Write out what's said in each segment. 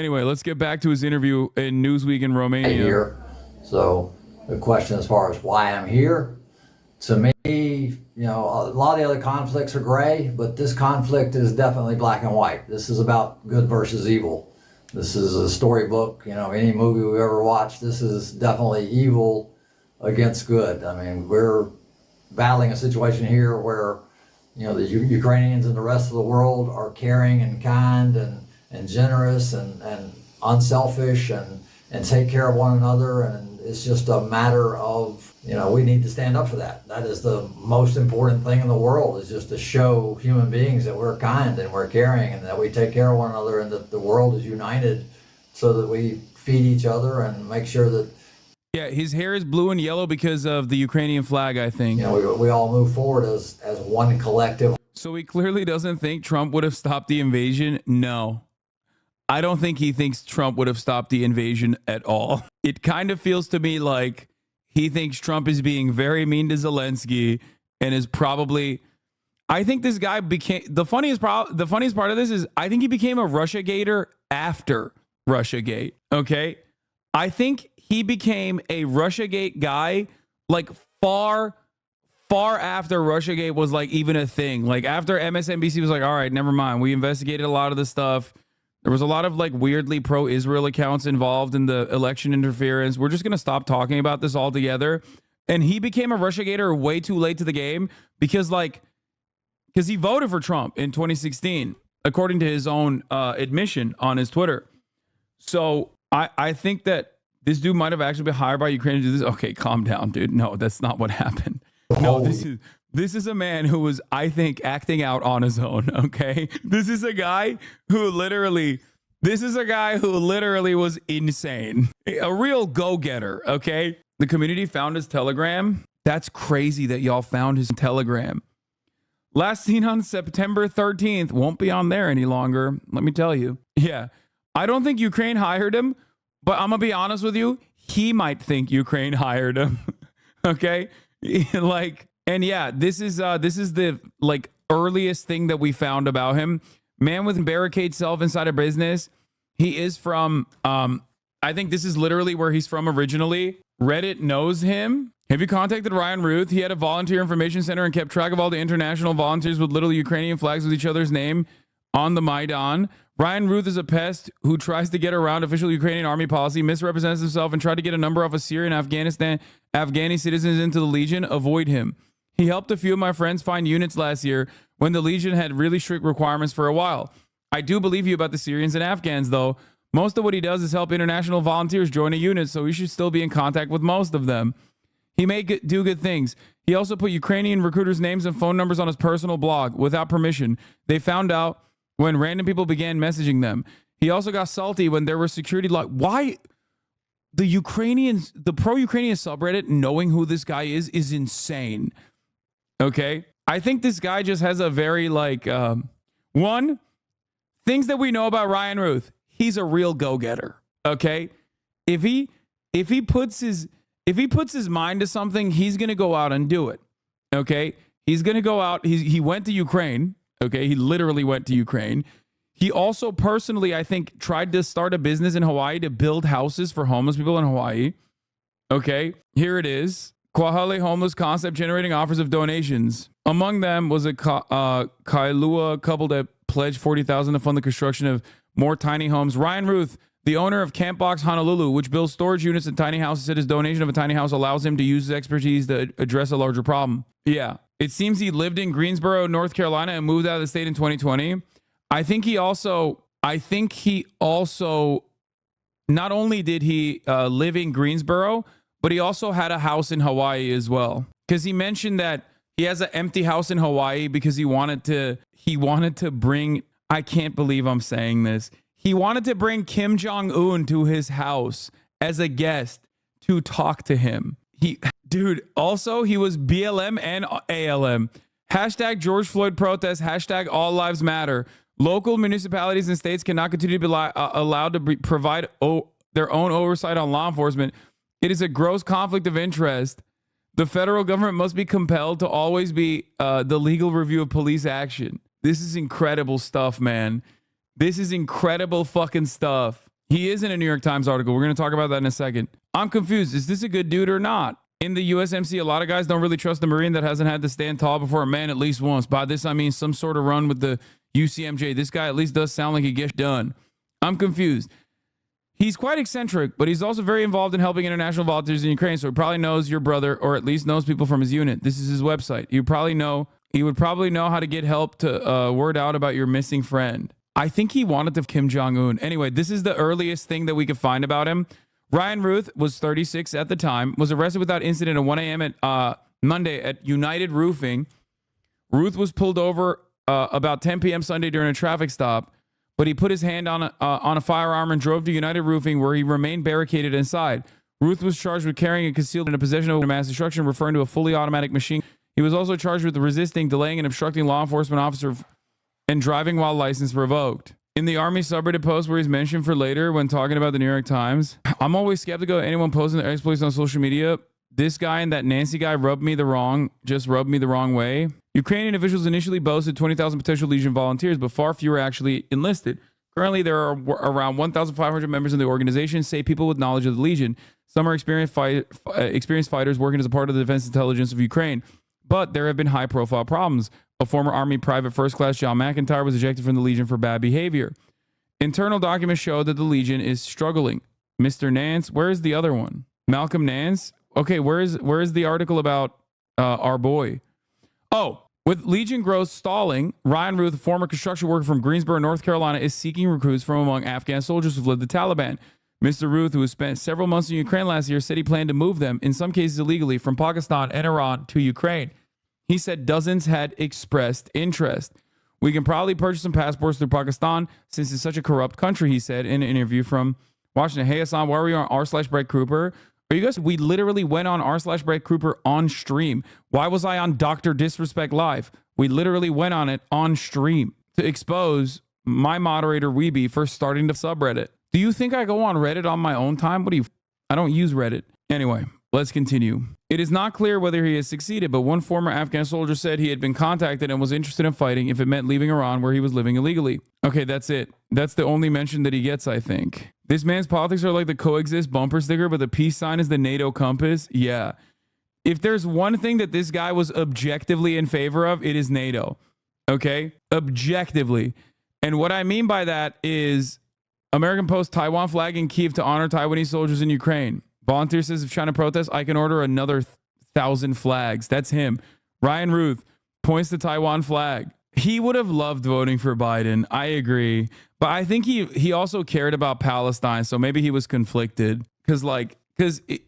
Anyway, let's get back to his interview in Newsweek in Romania. Here. So the question as far as why I'm here, to me, you know, a lot of the other conflicts are gray, but this conflict is definitely black and white. This is about good versus evil. This is a storybook, you know, any movie we've ever watched, this is definitely evil against good. I mean, we're battling a situation here where, you know, the Ukrainians and the rest of the world are caring and kind and generous and unselfish and take care of one another, and it's just a matter of, you know, we need to stand up for that. That is the most important thing in the world, is just to show human beings that we're kind and we're caring and that we take care of one another and that the world is united so that we feed each other and make sure that, yeah, his hair is blue and yellow because of the Ukrainian flag, I think. you know, we all move forward as one collective. So he clearly doesn't think Trump would have stopped the invasion. No, I don't think he thinks Trump would have stopped the invasion at all. It kind of feels to me like he thinks Trump is being very mean to Zelensky and is probably, I think this guy became, the funniest part of this is I think he became a Russiagator after Russiagate. Okay. I think he became a Russiagate guy like far after Russiagate was like even a thing. Like after MSNBC was like, all right, never mind. We investigated a lot of the stuff. There was a lot of like weirdly pro-Israel accounts involved in the election interference. We're just going to stop talking about this altogether. And he became a Russiagator way too late to the game because he voted for Trump in 2016, according to his own admission on his Twitter. So I think that this dude might have actually been hired by Ukraine to do this. Okay, calm down, dude. No, that's not what happened. No, this is a man who was, I think, acting out on his own. Okay, this is a guy who literally was insane, a real go-getter. Okay, the community found his Telegram. That's crazy that y'all found his Telegram. Last seen on September 13th. Won't be on there any longer. Let me tell you. Yeah, I don't think Ukraine hired him. But I'm going to be honest with you, he might think Ukraine hired him. Okay? Like, and yeah, this is the like earliest thing that we found about him. Man with barricade self inside a business. He is from, I think this is literally where he's from originally. Reddit knows him. Have you contacted Ryan Ruth? He had a volunteer information center and kept track of all the international volunteers with little Ukrainian flags with each other's name on the Maidan. Ryan Ruth is a pest who tries to get around official Ukrainian army policy, misrepresents himself, and tried to get a number off of Syrian and Afghani citizens into the Legion. Avoid him. He helped a few of my friends find units last year when the Legion had really strict requirements for a while. I do believe you about the Syrians and Afghans, though. Most of what he does is help international volunteers join a unit, so he should still be in contact with most of them. He may do good things. He also put Ukrainian recruiters' names and phone numbers on his personal blog without permission. They found out when random people began messaging them. He also got salty when there were security why the Ukrainians, the pro-Ukrainian subreddit, knowing who this guy is insane. Okay? I think this guy just has a very one, things that we know about Ryan Ruth. He's a real go-getter. Okay? If he puts his mind to something, he's going to go out and do it. Okay? He's going to go out. He went to Ukraine. Okay, he literally went to Ukraine. He also personally, I think, tried to start a business in Hawaii to build houses for homeless people in Hawaii. Okay, here it is. Kwahale homeless concept generating offers of donations. Among them was a Kailua couple that pledged $40,000 to fund the construction of more tiny homes. Ryan Ruth, the owner of Camp Box Honolulu, which builds storage units and tiny houses, said his donation of a tiny house allows him to use his expertise to address a larger problem. Yeah. It seems he lived in Greensboro, North Carolina, and moved out of the state in 2020. I think he also, not only did he live in Greensboro, but he also had a house in Hawaii as well. Because he mentioned that he has an empty house in Hawaii because he wanted to bring, I can't believe I'm saying this. He wanted to bring Kim Jong-un to his house as a guest to talk to him. Dude, also, he was BLM and ALM. Hashtag George Floyd protest. Hashtag All Lives Matter. Local municipalities and states cannot continue to be allowed to provide their own oversight on law enforcement. It is a gross conflict of interest. The federal government must be compelled to always be the legal review of police action. This is incredible stuff, man. This is incredible fucking stuff. He is in a New York Times article. We're going to talk about that in a second. I'm confused. Is this a good dude or not? In the USMC, a lot of guys don't really trust the Marine that hasn't had to stand tall before a man at least once. By this, I mean some sort of run with the UCMJ. This guy at least does sound like he gets done. I'm confused. He's quite eccentric, but he's also very involved in helping international volunteers in Ukraine. So he probably knows your brother, or at least knows people from his unit. This is his website. He would probably know how to get help to word out about your missing friend. I think he wanted to Kim Jong-un. Anyway, this is the earliest thing that we could find about him. Ryan Ruth was 36 at the time, was arrested without incident at 1 a.m. at Monday at United Roofing. Ruth was pulled over about 10 p.m. Sunday during a traffic stop, but he put his hand on a firearm and drove to United Roofing, where he remained barricaded inside. Ruth was charged with carrying and concealed in a possession of mass destruction, referring to a fully automatic machine. He was also charged with resisting, delaying, and obstructing law enforcement officer and driving while license revoked. In the Army subreddit post where he's mentioned for later when talking about the New York Times, I'm always skeptical of anyone posting their exploits on social media. This guy and that Nancy guy rubbed me the wrong way. Ukrainian officials initially boasted 20,000 potential Legion volunteers, but far fewer actually enlisted. Currently, there are around 1,500 members in the organization, say people with knowledge of the Legion. Some are experienced fighters working as a part of the defense intelligence of Ukraine. But there have been high-profile problems. A former Army private first class, John McIntyre, was ejected from the Legion for bad behavior. Internal documents show that the Legion is struggling. Mr. Nance, where is the other one? Malcolm Nance? Okay, where is the article about our boy? Oh, with Legion growth stalling, Ryan Ruth, a former construction worker from Greensboro, North Carolina, is seeking recruits from among Afghan soldiers who fled the Taliban. Mr. Ruth, who has spent several months in Ukraine last year, said he planned to move them, in some cases illegally, from Pakistan and Iran to Ukraine. He said dozens had expressed interest. We can probably purchase some passports through Pakistan since it's such a corrupt country, he said in an interview from Washington. Hey, Hasan, why were you on r/BreakCrooper? Are you guys? We literally went on r/BreakCrooper on stream. Why was I on Dr. Disrespect Live? We literally went on it on stream to expose my moderator Weeby for starting the subreddit. Do you think I go on Reddit on my own time? I don't use Reddit. Anyway, let's continue. It is not clear whether he has succeeded, but one former Afghan soldier said he had been contacted and was interested in fighting if it meant leaving Iran, where he was living illegally. Okay, that's it. That's the only mention that he gets, I think. This man's politics are like the coexist bumper sticker, but the peace sign is the NATO compass. Yeah. If there's one thing that this guy was objectively in favor of, it is NATO. Okay? Objectively. And what I mean by that is American Post Taiwan flag in Kyiv to honor Taiwanese soldiers in Ukraine. Volunteer says if China protests, I can order another 1,000 flags. That's him. Ryan Ruth points to Taiwan flag. He would have loved voting for Biden. I agree. But I think he also cared about Palestine. So maybe he was conflicted because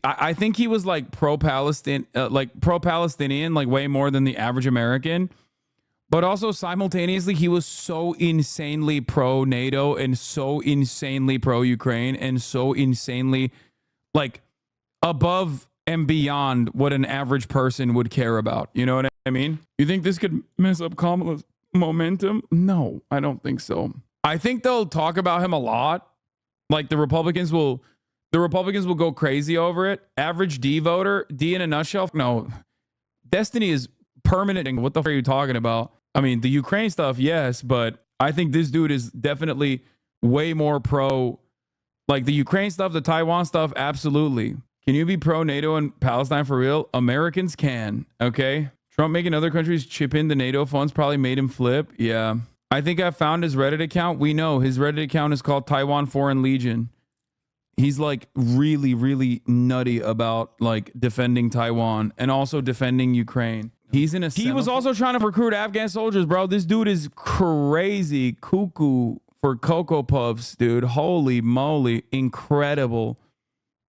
I think he was like pro-Palestinian, like way more than the average American. But also simultaneously, he was so insanely pro-NATO and so insanely pro-Ukraine and so insanely like above and beyond what an average person would care about. You know what I mean? You think this could mess up Kamala's momentum? No, I don't think so. I think they'll talk about him a lot. Like the Republicans will go crazy over it. Average D voter, D in a nutshell. No, Destiny is permanent. And what the fuck are you talking about? I mean, the Ukraine stuff, yes, but I think this dude is definitely way more pro. Like the Ukraine stuff, the Taiwan stuff, absolutely. Can you be pro-NATO and Palestine for real? Americans can, okay? Trump making other countries chip in the NATO funds probably made him flip. Yeah. I think I found his Reddit account. We know his Reddit account is called Taiwan Foreign Legion. He's like really, really nutty about like defending Taiwan and also defending Ukraine. He was also trying to recruit Afghan soldiers, bro. This dude is crazy cuckoo for Cocoa Puffs, dude. Holy moly. Incredible.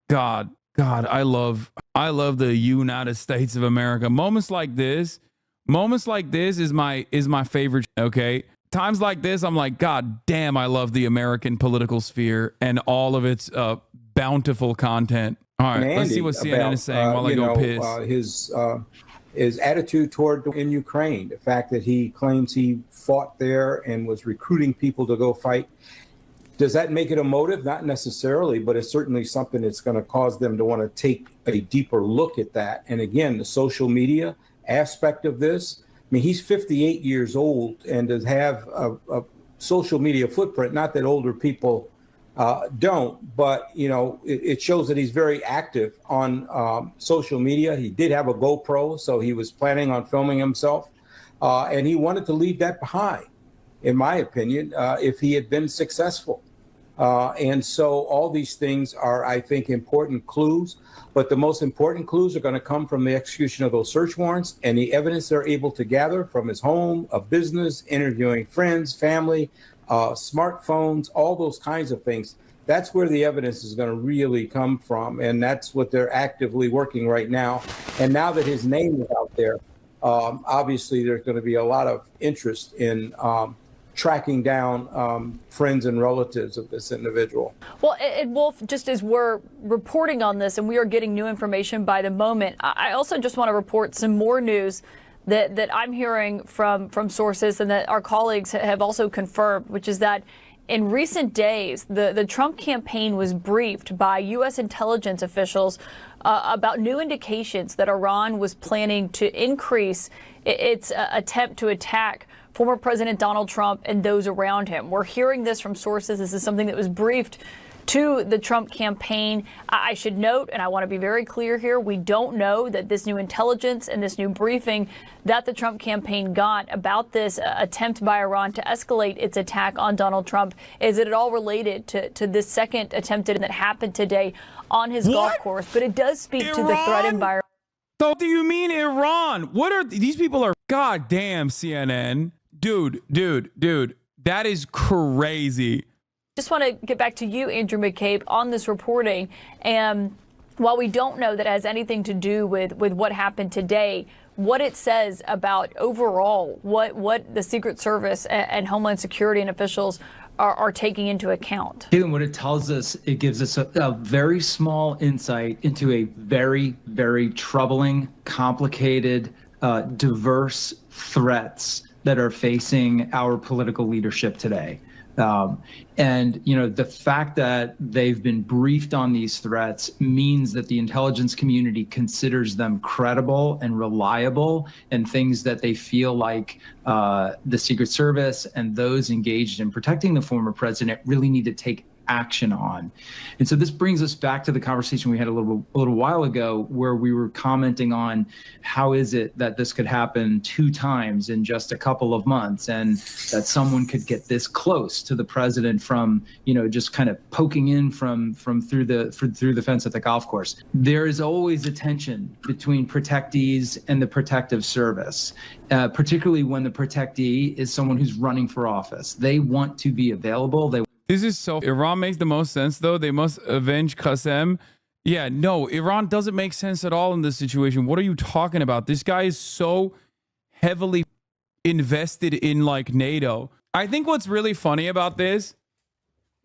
God, I love the United States of America. Moments like this is my favorite, okay? Times like this, I'm like, God damn, I love the American political sphere and all of its bountiful content. All right, Andy, let's see what CNN is saying while I go piss. His attitude toward in Ukraine, the fact that he claims he fought there and was recruiting people to go fight. Does that make it a motive? Not necessarily, but it's certainly something that's going to cause them to want to take a deeper look at that. And again, the social media aspect of this. I mean, he's 58 years old and does have a social media footprint. Not that older people don't. But, it shows that he's very active on social media. He did have a GoPro, so he was planning on filming himself. And he wanted to leave that behind, in my opinion, if he had been successful. And so all these things are, I think, important clues. But the most important clues are going to come from the execution of those search warrants and the evidence they're able to gather from his home, a business, interviewing friends, family, smartphones, all those kinds of things. That's where the evidence is going to really come from. And that's what they're actively working right now. And now that his name is out there, obviously there's going to be a lot of interest in tracking down friends and relatives of this individual. Well, Wolf, just as we're reporting on this and we are getting new information by the moment, I also just want to report some more news that I'm hearing from sources and that our colleagues have also confirmed, which is that in recent days, the Trump campaign was briefed by U.S. intelligence officials about new indications that Iran was planning to increase its attempt to attack former President Donald Trump and those around him. We're hearing this from sources. This is something that was briefed to the Trump campaign. I should note, and I want to be very clear here, we don't know that this new intelligence and this new briefing that the Trump campaign got about this attempt by Iran to escalate its attack on Donald Trump is it at all related to this second attempt that happened today on his golf course. But it does speak to the threat environment. So do you mean Iran? What are these people are goddamn CNN? Dude, that is crazy. Just want to get back to you, Andrew McCabe, on this reporting. And while we don't know that it has anything to do with what happened today, what it says about overall what the Secret Service and Homeland Security and officials are taking into account. Caitlin, what it tells us, it gives us a very small insight into a very, very troubling, complicated, diverse threats that are facing our political leadership today. And, the fact that they've been briefed on these threats means that the intelligence community considers them credible and reliable and things that they feel like the Secret Service and those engaged in protecting the former president really need to take action on. And so this brings us back to the conversation we had a little while ago, where we were commenting on how is it that this could happen 2 times in just a couple of months, and that someone could get this close to the president from, just kind of poking in from through the fence at the golf course. There is always a tension between protectees and the protective service, particularly when the protectee is someone who's running for office. They want to be available. This is so. Iran makes the most sense, though. They must avenge Qasem. Yeah, no, Iran doesn't make sense at all in this situation. What are you talking about? This guy is so heavily invested in NATO. I think what's really funny about this,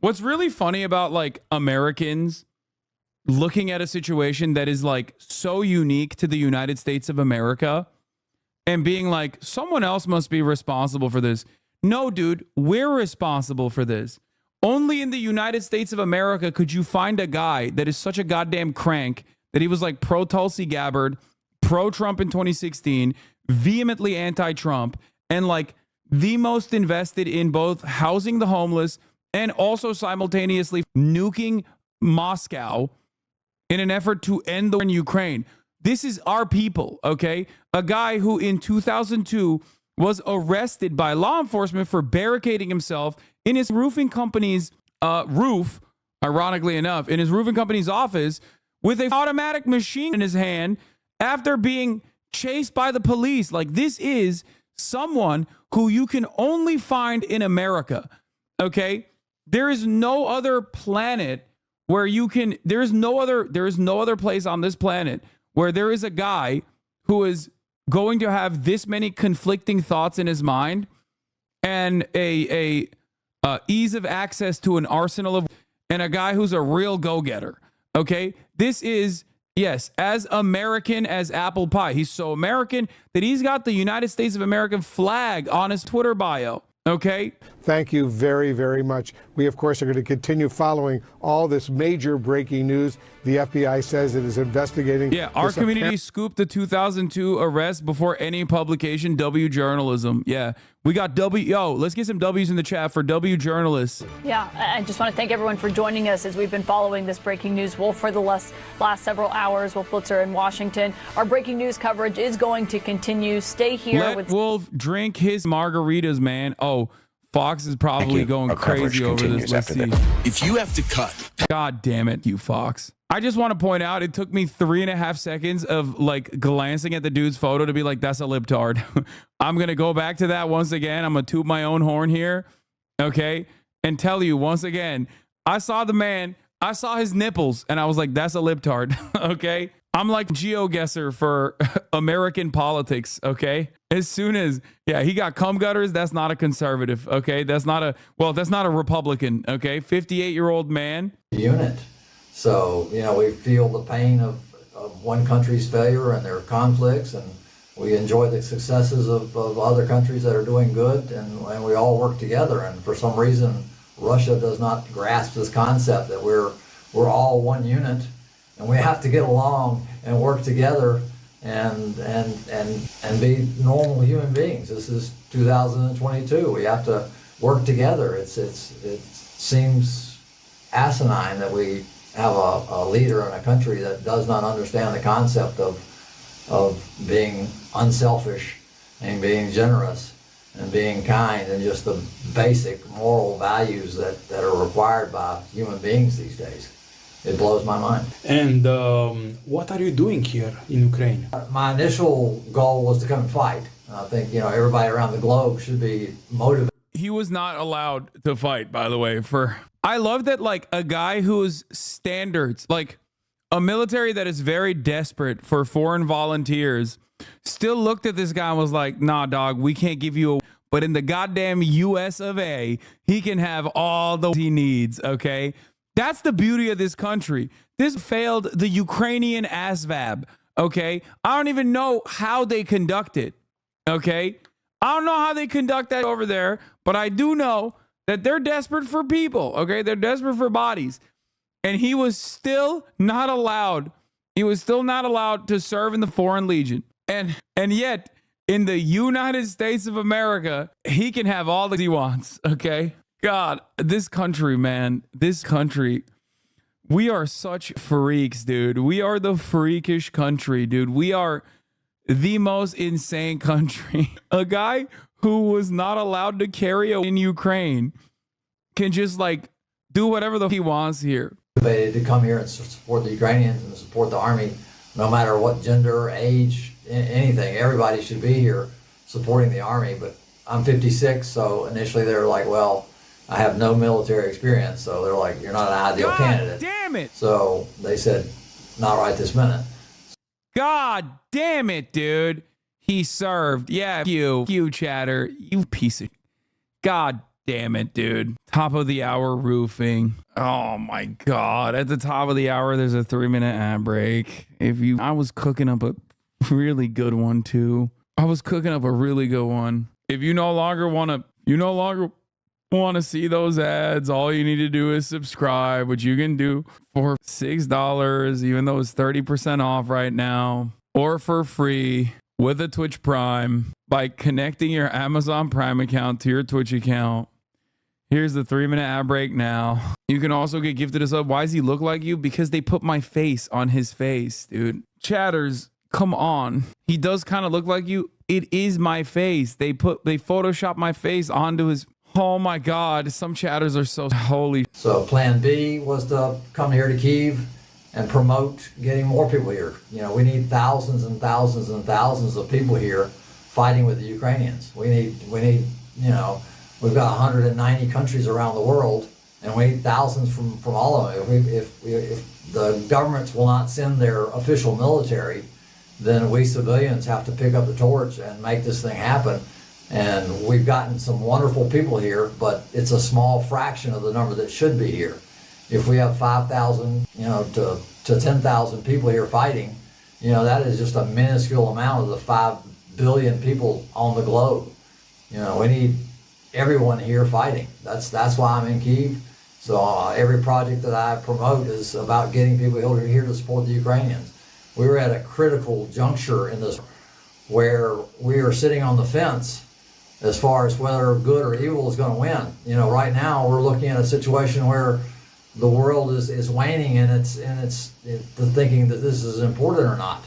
what's really funny about Americans looking at a situation that is so unique to the United States of America and being someone else must be responsible for this. No, dude, we're responsible for this. Only in the United States of America could you find a guy that is such a goddamn crank that he was pro-Tulsi Gabbard, pro-Trump in 2016, vehemently anti-Trump, and the most invested in both housing the homeless and also simultaneously nuking Moscow in an effort to end the war in Ukraine. This is our people, okay? A guy who in 2002 was arrested by law enforcement for barricading himself in his roofing company's roof, ironically enough, in his roofing company's office with an automatic machine in his hand after being chased by the police. This is someone who you can only find in America, okay? There is no other planet where there is no other place on this planet where there is a guy who is going to have this many conflicting thoughts in his mind and a ease of access to an arsenal of, and a guy who's a real go-getter. Okay, this is, yes, as American as apple pie. He's so American that he's got the United States of America flag on his Twitter bio. Okay. Thank you very, very much. We, of course, are going to continue following all this major breaking news. The FBI says it is investigating. Yeah, our community scooped the 2002 arrest before any publication. W journalism. Yeah, we got W. Yo, let's get some W's in the chat for W journalists. Yeah, I just want to thank everyone for joining us as we've been following this breaking news, Wolf, for the last several hours. Wolf Blitzer in Washington. Our breaking news coverage is going to continue. Stay here. Let Wolf drink his margaritas, man. Oh, Fox is probably going crazy over this. Let's see. If you have to cut. God damn it, you Fox. I just want to point out, it took me 3.5 seconds of like glancing at the dude's photo to be like, that's a libtard. I'm going to go back to that once again. I'm going to toot my own horn here. Okay. And tell you once again, I saw the man, I saw his nipples and I was like, that's a libtard. Okay. I'm like GeoGuessr for American politics. Okay. As soon as, yeah, he got cum gutters. That's not a conservative. Okay. That's not a Republican. Okay. 58-year-old man. Unit. So, we feel the pain of one country's failure and their conflicts, and we enjoy the successes of other countries that are doing good, and we all work together. And for some reason, Russia does not grasp this concept that we're all one unit, and we have to get along and work together and be normal human beings. This is 2022. We have to work together. It seems asinine that we have a leader in a country that does not understand the concept of being unselfish and being generous and being kind and just the basic moral values that are required by human beings these days. It blows my mind. And what are you doing here in Ukraine? My initial goal was to come and fight. I think, everybody around the globe should be motivated. He was not allowed to fight, by the way. I love that, like, a guy whose standards, like a military that is very desperate for foreign volunteers, still looked at this guy and was like, nah, dog, we can't give you a... But in the goddamn US of A, he can have all the he needs, okay? That's the beauty of this country. This failed the Ukrainian ASVAB, okay? I don't even know how they conduct it, okay? I don't know how they conduct that over there, but I do know that they're desperate for people, okay? They're desperate for bodies. And he was still not allowed. He was still not allowed to serve in the Foreign Legion. And yet, in the United States of America, he can have all that he wants, okay? God, this country, man, this country, we are such freaks, dude. We are the freakish country, dude. We are the most insane country. A guy who was not allowed to carry in Ukraine can just like do whatever he wants here. To come here and support the Ukrainians and support the army, no matter what gender, age, anything. Everybody should be here supporting the army. But I'm 56, so initially they were like, well, I have no military experience, so they're like, you're not an ideal candidate. Damn it! So they said, not right this minute. God damn it, dude. He served. Yeah, you chatter. You piece of... God damn it, dude. Top of the hour roofing. Oh my God. At the top of the hour, there's a 3-minute ad break. I was cooking up a really good one too. I was cooking up a really good one. If you no longer want to see those ads, all you need to do is subscribe, which you can do for $6, even though it's 30% off right now, or for free with a Twitch Prime by connecting your Amazon Prime account to your Twitch account. Here's the 3-minute ad break now. You can also get gifted a sub. Why does he look like you? Because they put my face on his face, dude. Chatters, come on. He does kind of look like you. It is my face. They Photoshop my face onto his... Oh my God, some chatters are so holy. So plan B was to come here to Kyiv and promote getting more people here. We need thousands and thousands and thousands of people here fighting with the Ukrainians. We need, we've got 190 countries around the world, and we need thousands from all of them. If the governments will not send their official military, then we civilians have to pick up the torch and make this thing happen. And we've gotten some wonderful people here, but it's a small fraction of the number that should be here. If we have 5,000, to 10,000 people here fighting, that is just a minuscule amount of the 5 billion people on the globe. We need everyone here fighting. That's why I'm in Kyiv, So every project that I promote is about getting people here to support the Ukrainians. We were at a critical juncture in this where we are sitting on the fence as far as whether good or evil is going to win. You know, right now we're looking at a situation where the world is waning and it's thinking that this is important or not.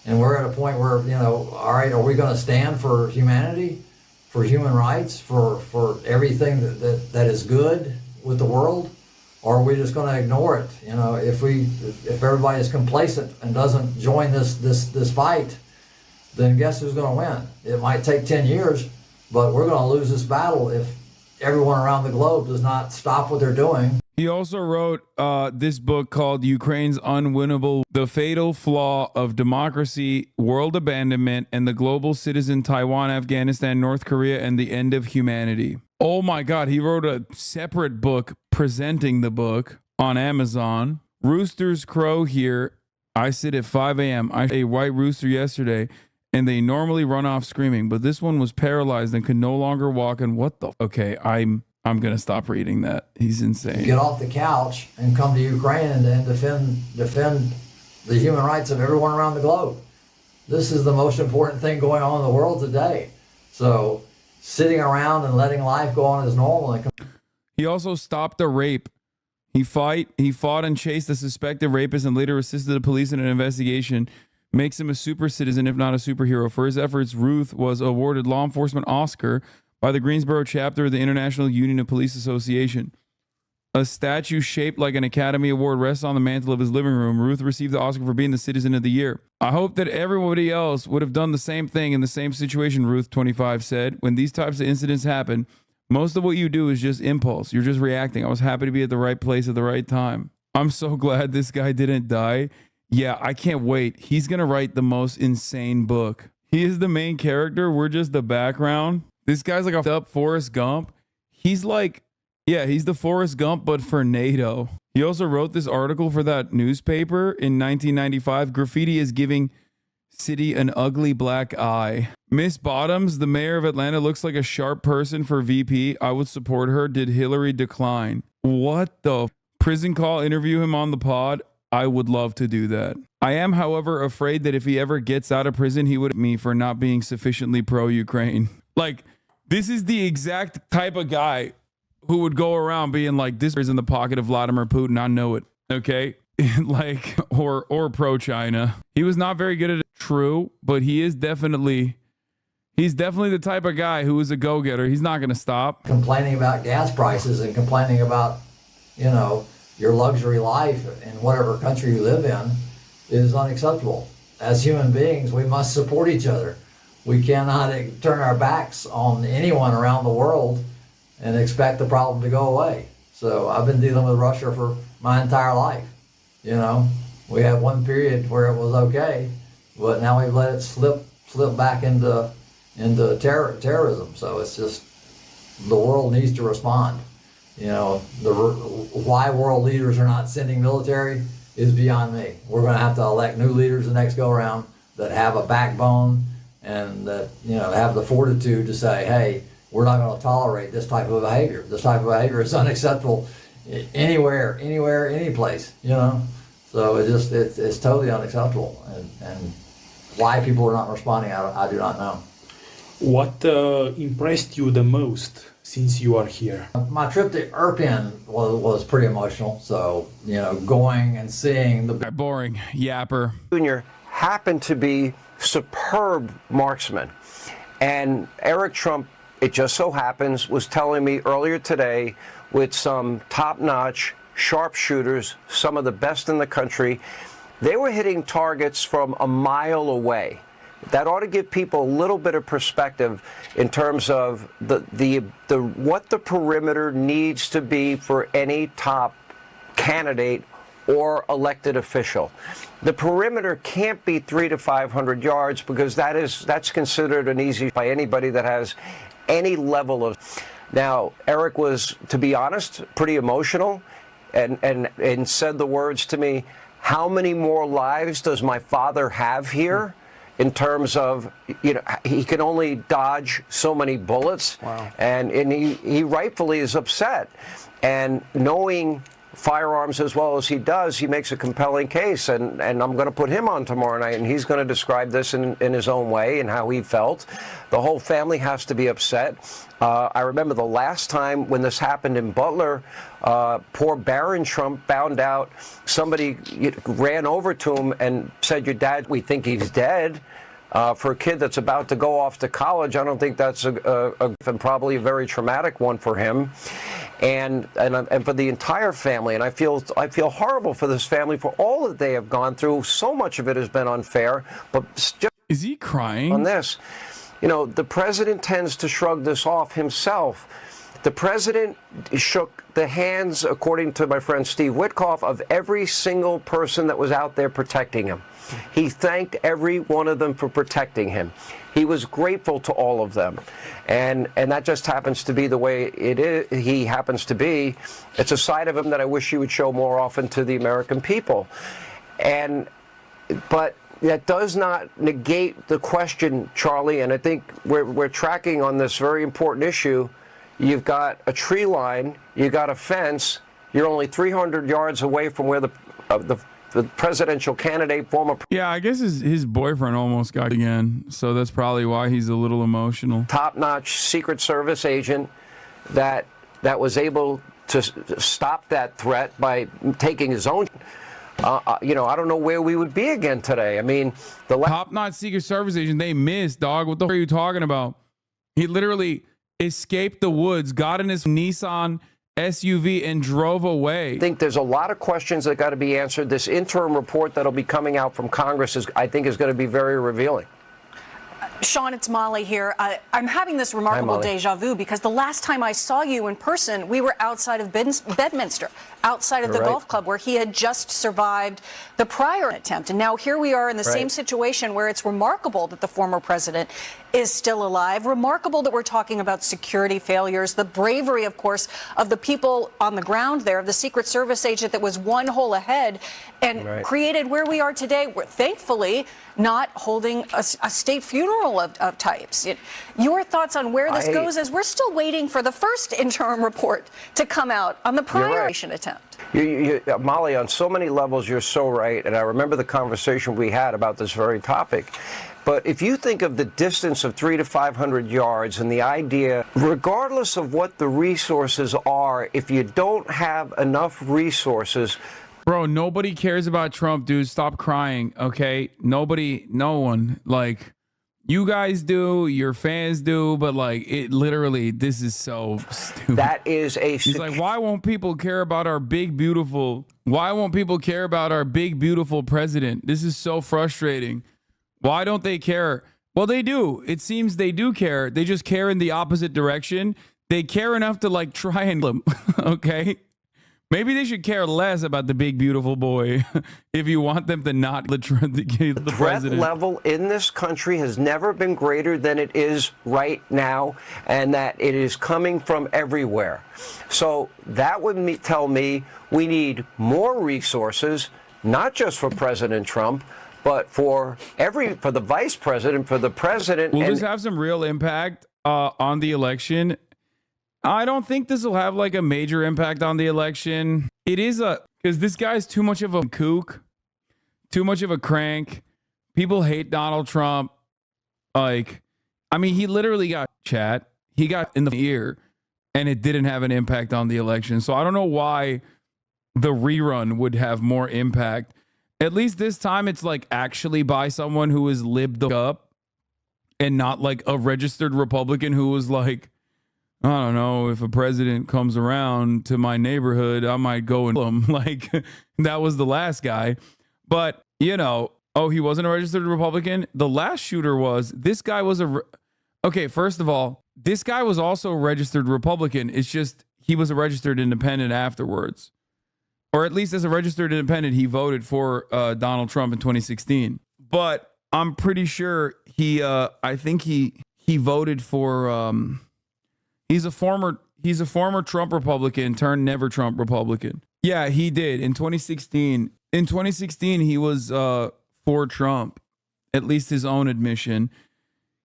And we're at a point where, you know, all right, are we going to stand for humanity, for human rights, for everything that is good with the world? Or are we just going to ignore it? You know, if everybody is complacent and doesn't join this fight, then guess who's going to win? It might take 10 years, but we're going to lose this battle if everyone around the globe does not stop what they're doing. He also wrote this book called Ukraine's Unwinnable: The Fatal Flaw of Democracy, World Abandonment, and the Global Citizen Taiwan, Afghanistan, North Korea, and the End of Humanity. Oh my God, he wrote a separate book presenting the book on Amazon. Roosters crow here. I sit at 5 a.m. I ate a white rooster yesterday, and they normally run off screaming, but this one was paralyzed and could no longer walk. And what the? Okay, I'm going to stop reading that. He's insane. Get off the couch and come to Ukraine and defend the human rights of everyone around the globe. This is the most important thing going on in the world today. So sitting around and letting life go on as normal. He also stopped a rape. He fought and chased a suspected rapist and later assisted the police in an investigation. Makes him a super citizen, if not a superhero. For his efforts, Ruth was awarded Law Enforcement Oscar by the Greensboro chapter of the International Union of Police Association. A statue shaped like an Academy Award rests on the mantle of his living room. Ruth received the Oscar for being the Citizen of the Year. I hope that everybody else would have done the same thing in the same situation, Ruth, 25, said. When these types of incidents happen, most of what you do is just impulse. You're just reacting. I was happy to be at the right place at the right time. I'm so glad this guy didn't die. Yeah, I can't wait. He's going to write the most insane book. He is the main character. We're just the background. This guy's like a up Forrest Gump. He's like, yeah, he's the Forrest Gump, but for NATO. He also wrote this article for that newspaper in 1995. Graffiti is giving city an ugly black eye. Miss Bottoms, the mayor of Atlanta, looks like a sharp person for VP. I would support her. Did Hillary decline? What the? Prison call, interview him on the pod. I would love to do that. I am, however, afraid that if he ever gets out of prison, he would me for not being sufficiently pro-Ukraine. Like, this is the exact type of guy who would go around being like, this is in the pocket of Vladimir Putin. I know it. Okay. Like, or pro-China. He was not very good at it. True, but he's definitely the type of guy who is a go-getter. He's not going to stop. Complaining about gas prices and complaining about, you know, your luxury life in whatever country you live in is unacceptable. As human beings, we must support each other. We cannot turn our backs on anyone around the world and expect the problem to go away. So I've been dealing with Russia for my entire life. You know, we had one period where it was okay, but now we've let it slip back into terrorism. So it's just, the world needs to respond. You know, why world leaders are not sending military is beyond me. We're going to have to elect new leaders the next go around that have a backbone and that, you know, have the fortitude to say, hey, we're not going to tolerate this type of behavior. This type of behavior is unacceptable anywhere, any place, you know. So it's totally unacceptable. And why people are not responding, I do not know. What impressed you the most since you are here? My trip to Irpin was pretty emotional. So, you know, going and seeing the... Boring. Yapper. Jr. happened to be superb marksman. And Eric Trump, it just so happens, was telling me earlier today with some top-notch sharpshooters, some of the best in the country, they were hitting targets from a mile away. That ought to give people a little bit of perspective in terms of what the perimeter needs to be for any top candidate or elected official. The perimeter can't be 300 to 500 yards because that's considered an easy by anybody that has any level of. Now, Eric was, to be honest, pretty emotional and said the words to me, how many more lives does my father have here? In terms of, you know, he can only dodge so many bullets. Wow. And he rightfully is upset. And knowing firearms as well as he does, he makes a compelling case. And I'm going to put him on tomorrow night, and he's going to describe this in his own way and how he felt. The whole family has to be upset. I remember the last time when this happened in Butler, poor Barron Trump found out somebody ran over to him and said, "Your dad, we think he's dead." For a kid that's about to go off to college, I don't think that's and probably a very traumatic one for him, and for the entire family. And I feel horrible for this family for all that they have gone through. So much of it has been unfair. But just is he crying on this? You know, the president tends to shrug this off himself. The president shook the hands, according to my friend Steve Witkoff, of every single person that was out there protecting him. He thanked every one of them for protecting him. He was grateful to all of them. And that just happens to be the way it is. He happens to be. It's a side of him that I wish he would show more often to the American people. But that does not negate the question, Charlie, and I think we're tracking on this very important issue. You've got a tree line, you got a fence, you're only 300 yards away from where the presidential candidate, Yeah, I guess his boyfriend almost got again, so that's probably why he's a little emotional. Top-notch Secret Service agent that was able to stop that threat by taking his own. I don't know where we would be again today. I mean, the top-notch Secret Service agent, they missed, dog. What the hell are you talking about? He literally escaped the woods, got in his Nissan SUV, and drove away. I think there's a lot of questions that got to be answered. This interim report that'll be coming out from Congress is going to be very revealing. Sean, it's Molly here. I'm having this remarkable deja vu because the last time I saw you in person, we were outside of Bedminster, outside of the golf club where he had just survived the prior attempt. And now here we are in the same situation where it's remarkable that the former president is still alive. Remarkable that we're talking about security failures, the bravery, of course, of the people on the ground there, of the Secret Service agent that was one hole ahead and created where we are today. We're thankfully not holding a state funeral of types. Your thoughts on where this goes as we're still waiting for the first interim report to come out on the prior attempt. Molly, on so many levels, you're so right. And I remember the conversation we had about this very topic. But if you think of the distance of 300 to 500 yards and the idea, regardless of what the resources are, if you don't have enough resources. Bro, nobody cares about Trump, dude. Stop crying, okay? No one. Like, you guys do, your fans do, but like, it literally, this is so stupid. That is a... He's like, why won't people care about our big, beautiful... Why won't people care about our big, beautiful president? This is so frustrating. Why don't they care? Well, they do. It seems they do care. They just care in the opposite direction. They care enough to like try and them, okay? Maybe they should care less about the big, beautiful boy if you want them to not the president. Threat level in this country has never been greater than it is right now, and that it is coming from everywhere. So that would tell me we need more resources, not just for President Trump, but for the vice president, for the president. Will this have some real impact on the election? I don't think this will have like a major impact on the election. It is because this guy's too much of a kook, too much of a crank. People hate Donald Trump. Like, I mean, he literally got chat. He got in the ear and it didn't have an impact on the election. So I don't know why the rerun would have more impact. At least this time it's like actually by someone who is libbed up and not like a registered Republican who was like, I don't know, if a president comes around to my neighborhood, I might go and kill him. Like, that was the last guy. But, you know, he wasn't a registered Republican. The last shooter was, this guy was okay, first of all, this guy was also a registered Republican. It's just he was a registered independent afterwards. Or at least as a registered independent, he voted for Donald Trump in 2016. But I'm pretty sure I think he voted for... He's a former Trump Republican turned never Trump Republican. Yeah, he did in 2016. In 2016, he was for Trump, at least his own admission.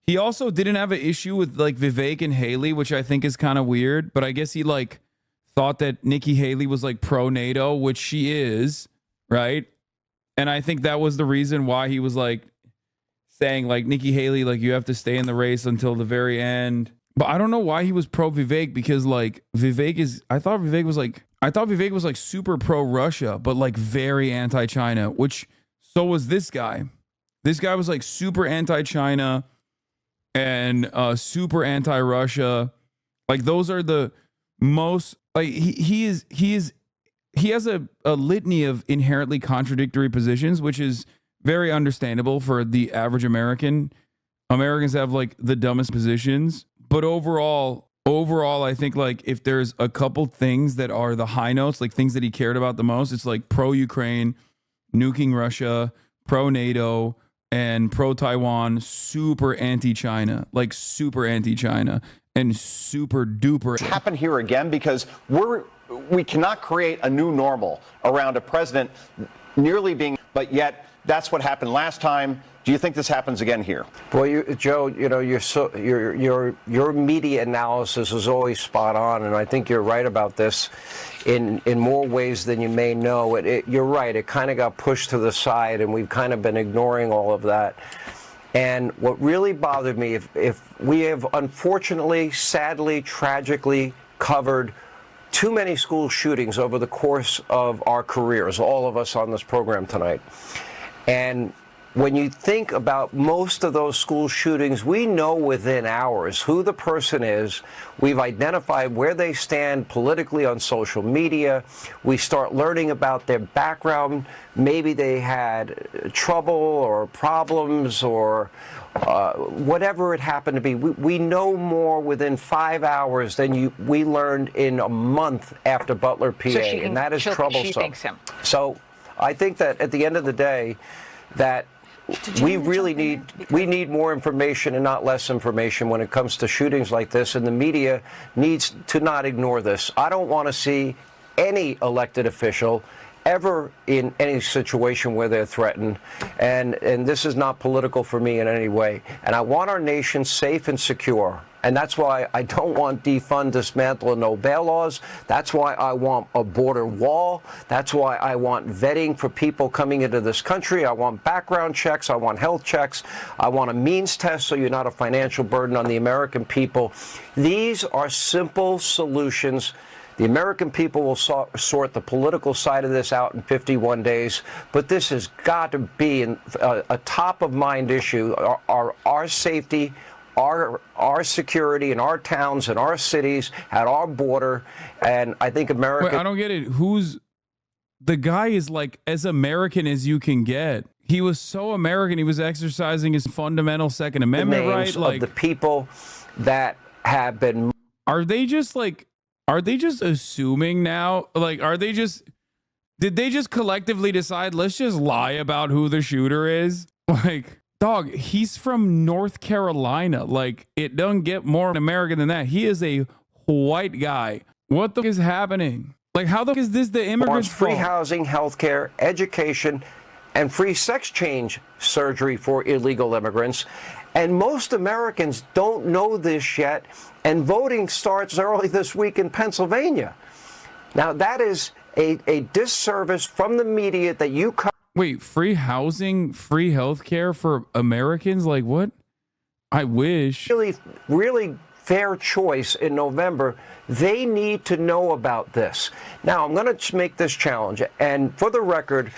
He also didn't have an issue with like Vivek and Haley, which I think is kind of weird. But I guess he like thought that Nikki Haley was like pro-NATO, which she is, right? And I think that was the reason why he was like saying like, Nikki Haley, like you have to stay in the race until the very end. But I don't know why he was pro-Vivek, because like I thought Vivek was like super pro-Russia, but like very anti-China, which so was this guy. This guy was like super anti-China and super anti-Russia. Like those are the most, like he has a litany of inherently contradictory positions, which is very understandable for the average American. Americans have like the dumbest positions, but overall, I think like if there's a couple things that are the high notes, like things that he cared about the most, it's like pro-Ukraine, nuking Russia, pro-NATO, and pro-Taiwan, super anti-China, like super anti-China and super duper. Happen here again because we cannot create a new normal around a president nearly being, but yet that's what happened last time. Do you think this happens again here? Well, Joe, you know, your media analysis is always spot on, and I think you're right about this in more ways than you may know. You're right. It kind of got pushed to the side, and we've kind of been ignoring all of that. And what really bothered me, if we have unfortunately, sadly, tragically covered too many school shootings over the course of our careers, all of us on this program tonight. And when you think about most of those school shootings, we know within hours who the person is. We've identified where they stand politically on social media. We start learning about their background. Maybe they had trouble or problems or whatever it happened to be. We know more within 5 hours than we learned in a month after Butler, PA, and that is troublesome. She thinks him. So I think that at the end of the day, that we really need more information and not less information when it comes to shootings like this, and the media needs to not ignore this. I don't want to see any elected official ever in any situation where they're threatened, and this is not political for me in any way. And I want our nation safe and secure. And that's why I don't want defund, dismantle, and no bail laws. That's why I want a border wall. That's why I want vetting for people coming into this country. I want background checks. I want health checks. I want a means test so you're not a financial burden on the American people. These are simple solutions. The American people will sort the political side of this out in 51 days, but this has got to be a top-of-mind issue. Our safety, our security in our towns and our cities, at our border, and I think America. Wait, I don't get it. The guy is like as American as you can get. He was so American. He was exercising his fundamental Second Amendment right. Like the people that have been. Are they just assuming now? Like, did they just collectively decide, let's just lie about who the shooter is? Like, dog, he's from North Carolina. Like, it doesn't get more American than that. He is a white guy. What the fuck is happening? Like, how the fuck is this the immigrants' free fault? housing, healthcare, education, and free sex change surgery for illegal immigrants. And most Americans don't know this yet, and voting starts early this week in Pennsylvania. Now, that is a disservice from the media that you cover. Wait, free housing, free healthcare for Americans? Like what? I wish. Really fair choice in November. They need to know about this. Now, I'm going to make this challenge. And for the record,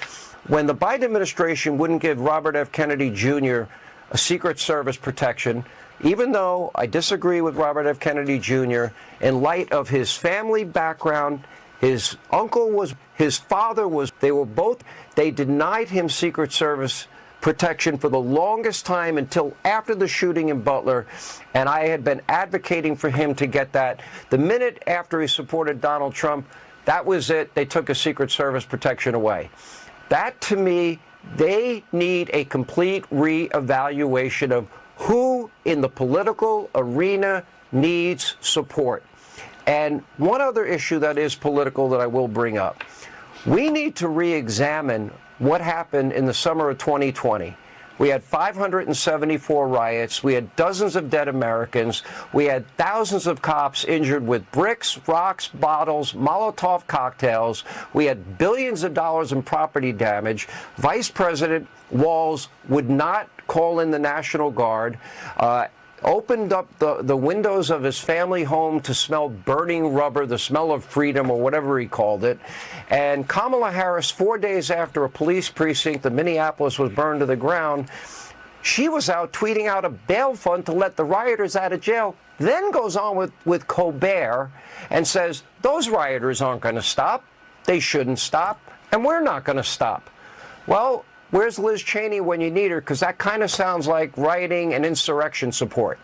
when the Biden administration wouldn't give Robert F. Kennedy Jr. a Secret Service protection, even though I disagree with Robert F. Kennedy Jr., in light of his family background, his uncle was, his father was, they denied him Secret Service protection for the longest time until after the shooting in Butler, and I had been advocating for him to get that. The minute after he supported Donald Trump, that was it. They took his Secret Service protection away. That, to me, they need a complete reevaluation of who in the political arena needs support. And one other issue that is political that I will bring up. We need to re-examine what happened in the summer of 2020 We had 574 riots. We had dozens of dead Americans. We had thousands of cops injured with bricks, rocks, bottles, Molotov cocktails. We had billions of dollars in property damage. Vice President Walz would not call in the National Guard. Opened up the windows of his family home to smell burning rubber, the smell of freedom, or whatever he called it. And Kamala Harris, 4 days after a police precinct in Minneapolis was burned to the ground, she was out tweeting out a bail fund to let the rioters out of jail, then goes on with Colbert and says, those rioters aren't going to stop. They shouldn't stop. And we're not going to stop. Well, where's Liz Cheney when you need her? Because that kind of sounds like rioting and insurrection support.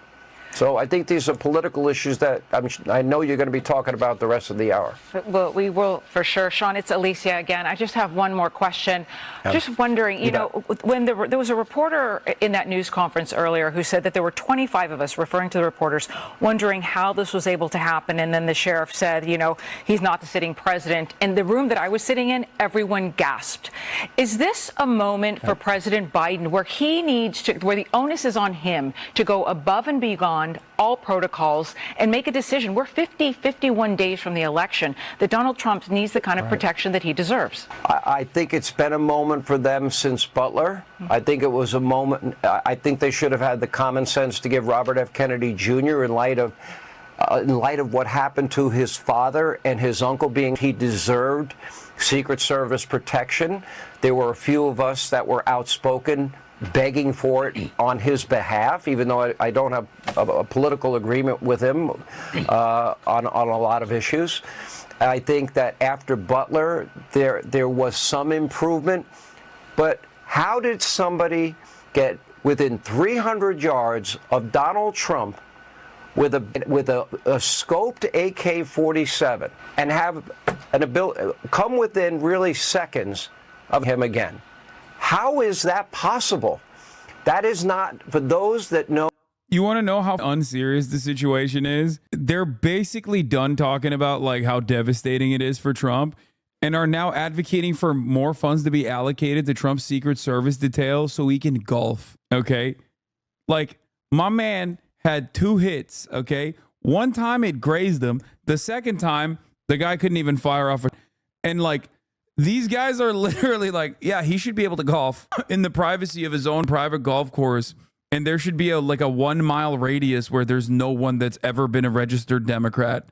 So I think these are political issues that I know you're going to be talking about the rest of the hour. Well, we will for sure. Sean, it's Alicia again. I just have one more question. Just wondering, you know, when there was a reporter in that news conference earlier who said that there were 25 of us, referring to the reporters, wondering how this was able to happen. And then the sheriff said, you know, he's not the sitting president. In the room that I was sitting in, everyone gasped. Is this a moment for President Biden where he needs to, where the onus is on him to go above and beyond all protocols and make a decision? We're 51 days from the election, that Donald Trump needs the kind of protection that he deserves. I think it's been a moment for them since Butler. I think it was a moment. I think they should have had the common sense to give Robert F. Kennedy Jr. in light of what happened to his father and his uncle being, he deserved Secret Service protection. There were a few of us that were outspoken begging for it on his behalf, even though I don't have a political agreement with him on a lot of issues. I think that after Butler, there was some improvement. But how did somebody get within 300 yards of Donald Trump with a scoped AK-47 and have an ability come within really seconds of him again? How is that possible? That is not, for those that know. You want to know how unserious the situation is? They're basically done talking about like how devastating it is for Trump and are now advocating for more funds to be allocated to Trump's Secret Service detail so he can golf. Okay. Like, my man had 2 hits. Okay. One time it grazed him. The second time the guy couldn't even fire off. And like, these guys are literally like, yeah, he should be able to golf in the privacy of his own private golf course. And there should be a 1 mile radius where there's no one that's ever been a registered Democrat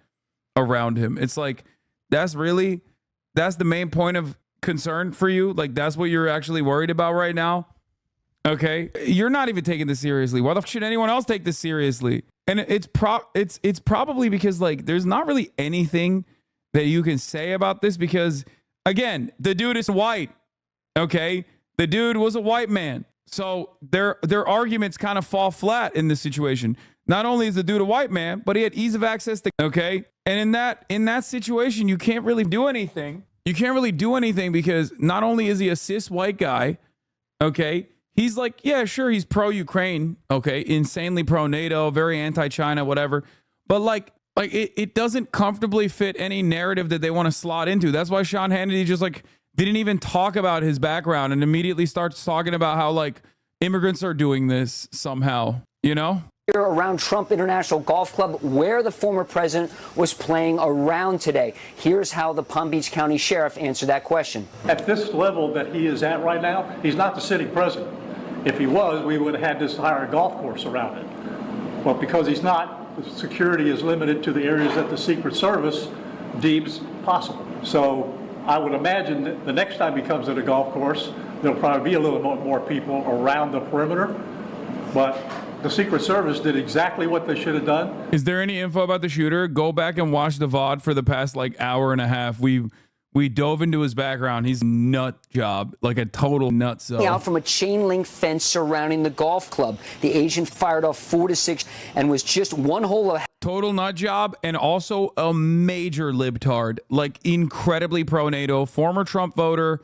around him. It's like, that's the main point of concern for you. Like, that's what you're actually worried about right now. Okay. You're not even taking this seriously. Why the fuck should anyone else take this seriously? And it's probably because like, there's not really anything that you can say about this because, again, the dude is white, okay? The dude was a white man. So their arguments kind of fall flat in this situation. Not only is the dude a white man, but he had ease of access to, okay? And in that situation, you can't really do anything. You can't really do anything because not only is he a cis white guy, okay? He's like, yeah, sure, he's pro-Ukraine, okay? Insanely pro-NATO, very anti-China, whatever. But like it doesn't comfortably fit any narrative that they want to slot into. That's why Sean Hannity just like didn't even talk about his background and immediately starts talking about how like immigrants are doing this somehow, you know? Here around Trump International Golf Club, where the former president was playing around today. Here's how the Palm Beach County Sheriff answered that question. At this level that he is at right now, he's not the sitting president. If he was, we would have had this entire golf course around it. Well, because he's not, the security is limited to the areas that the Secret Service deems possible. So I would imagine that the next time he comes to the golf course, there'll probably be a little more people around the perimeter. But the Secret Service did exactly what they should have done. Is there any info about the shooter? Go back and watch the VOD for the past like hour and a half. We dove into his background. He's nut job, like a total nutso. Out from a chain link fence surrounding the golf club. The agent fired off 4 to 6 and was just one hole of total nut job and also a major libtard, like incredibly pro-NATO, former Trump voter,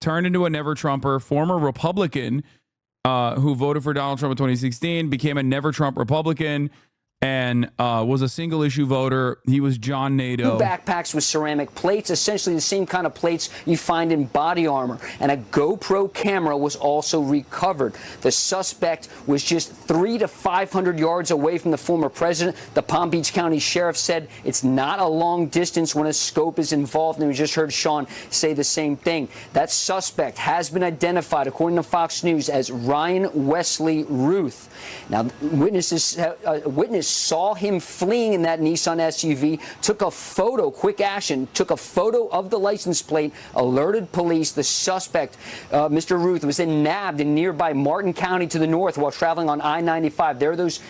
turned into a never Trumper, former Republican who voted for Donald Trump in 2016, became a never Trump Republican, and was a single issue voter. He was John Nadeau. 2 backpacks with ceramic plates, essentially the same kind of plates you find in body armor. And a GoPro camera was also recovered. The suspect was just 300 to 500 yards away from the former president. The Palm Beach County Sheriff said it's not a long distance when a scope is involved. And we just heard Sean say the same thing. That suspect has been identified, according to Fox News, as Ryan Wesley Ruth. Now, a witness saw him fleeing in that Nissan SUV, took a photo, quick action, took a photo of the license plate, alerted police. The suspect, Mr. Ruth, was then nabbed in nearby Martin County to the north while traveling on I-95. There are those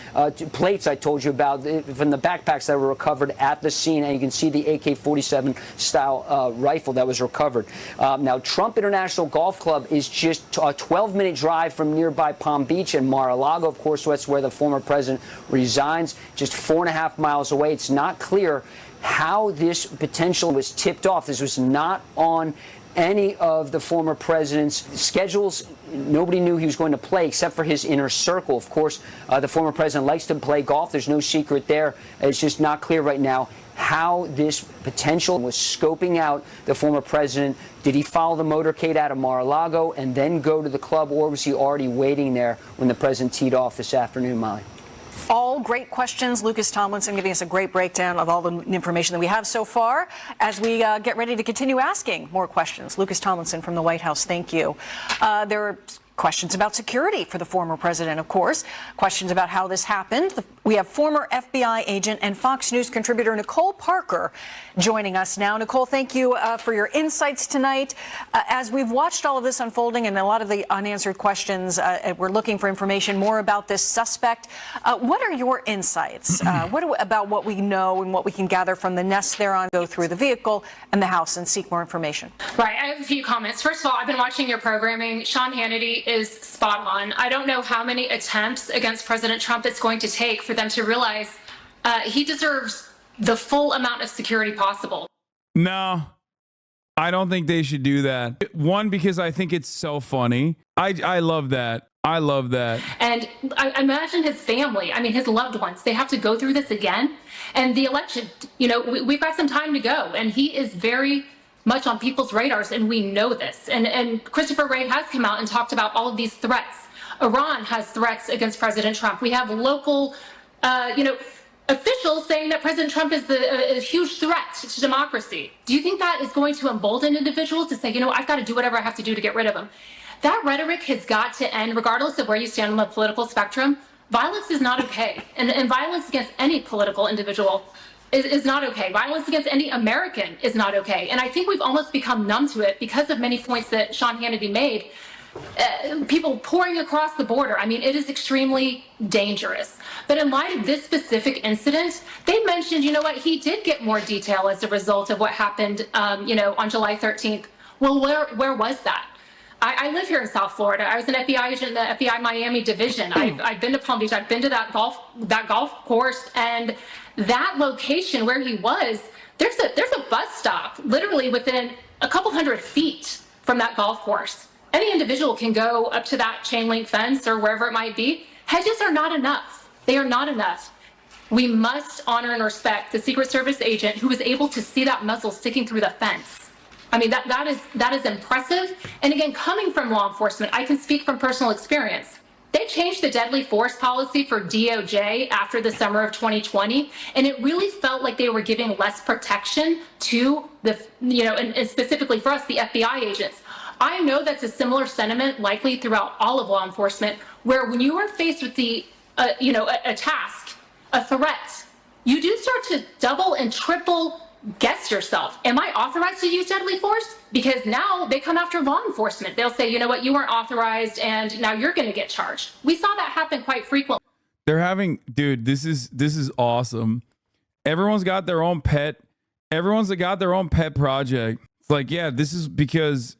plates I told you about from the backpacks that were recovered at the scene, and you can see the AK-47 style rifle that was recovered. Now, Trump International Golf Club is just a 12-minute drive from nearby Palm Beach and Mar-a-Lago. Of course, that's where the former president resides, just 4.5 miles away. It's not clear how this potential was tipped off. This was not on any of the former president's schedules. Nobody knew he was going to play except for his inner circle. Of course, the former president likes to play golf. There's no secret there. It's just not clear right now how this potential was scoping out the former president. Did he follow the motorcade out of Mar-a-Lago and then go to the club, or was he already waiting there when the president teed off this afternoon, Molly? All great questions. Lucas Tomlinson giving us a great breakdown of all the information that we have so far as we get ready to continue asking more questions. Lucas Tomlinson from the White House, thank you. There are questions about security for the former president, of course. Questions about how this happened. We have former FBI agent and Fox News contributor Nicole Parker joining us now. Nicole, thank you for your insights tonight. As we've watched all of this unfolding and a lot of the unanswered questions, we're looking for information more about this suspect. What are your insights? About what we know and what we can gather from the nest they're on, go through the vehicle and the house and seek more information? Right. I have a few comments. First of all, I've been watching your programming. Sean Hannity is spot on. I don't know how many attempts against President Trump it's going to take for them to realize he deserves the full amount of security possible. No, I don't think they should do that. One, because I think it's so funny. I love that. I love that. And I imagine his family, I mean, his loved ones, they have to go through this again. And the election, we've got some time to go. And he is very much on people's radars, and we know this. And Christopher Wray has come out and talked about all of these threats. Iran has threats against President Trump. We have local, officials saying that President Trump is a huge threat to democracy. Do you think that is going to embolden individuals to say, I've got to do whatever I have to do to get rid of him? That rhetoric has got to end, regardless of where you stand on the political spectrum. Violence is not okay. And violence against any political individual is not okay. Violence against any American is not okay. And I think we've almost become numb to it because of many points that Sean Hannity made. People pouring across the border. I mean, it is extremely dangerous. But in light of this specific incident, they mentioned, he did get more detail as a result of what happened, on July 13th. Well, where was that? I live here in South Florida. I was an FBI agent in the FBI Miami division. I've been to Palm Beach. I've been to that golf course, and that location where he was, there's a bus stop literally within a couple hundred feet from that golf course. Any individual can go up to that chain link fence or wherever it might be. Hedges are not enough. They are not enough. We must honor and respect the Secret Service agent who was able to see that muzzle sticking through the fence. I mean, that is impressive. And again, coming from law enforcement, I can speak from personal experience. They changed the deadly force policy for DOJ after the summer of 2020, and it really felt like they were giving less protection to the, and specifically for us, the FBI agents. I know that's a similar sentiment likely throughout all of law enforcement, where when you are faced with a task, a threat, you do start to double and triple guess yourself. Am I authorized to use deadly force? Because now they come after law enforcement. They'll say, you know what, you weren't authorized and now you're going to get charged. We saw that happen quite frequently. They're having, dude, this is awesome. Everyone's got their own pet. Everyone's got their own pet project. It's like, yeah, this is because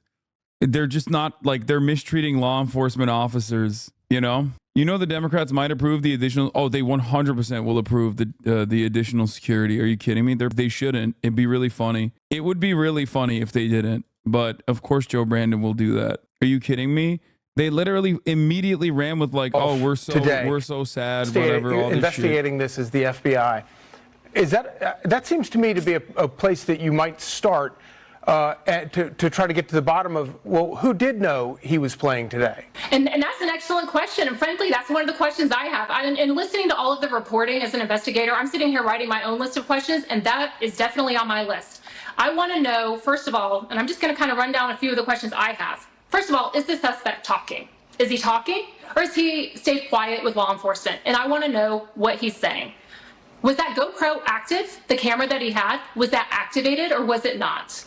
they're just not they're mistreating law enforcement officers, the Democrats might approve the additional. Oh, they 100% will approve the additional security. Are you kidding me? They shouldn't. It'd be really funny. It would be really funny if they didn't. But of course, Joe Brandon will do that. Are you kidding me? They literally immediately ran with like, oh, we're so sad, whatever. All this investigating this is the FBI. Is that seems to me to be a place that you might start to try to get to the bottom of, well, who did know he was playing today? And that's an excellent question. And frankly, that's one of the questions I have. And listening to all of the reporting as an investigator, I'm sitting here writing my own list of questions, and that is definitely on my list. I want to know, first of all, and I'm just going to kind of run down a few of the questions I have. First of all, is the suspect talking? Is he talking, or is he stayed quiet with law enforcement? And I want to know what he's saying. Was that GoPro active? The camera that he had, was that activated or was it not?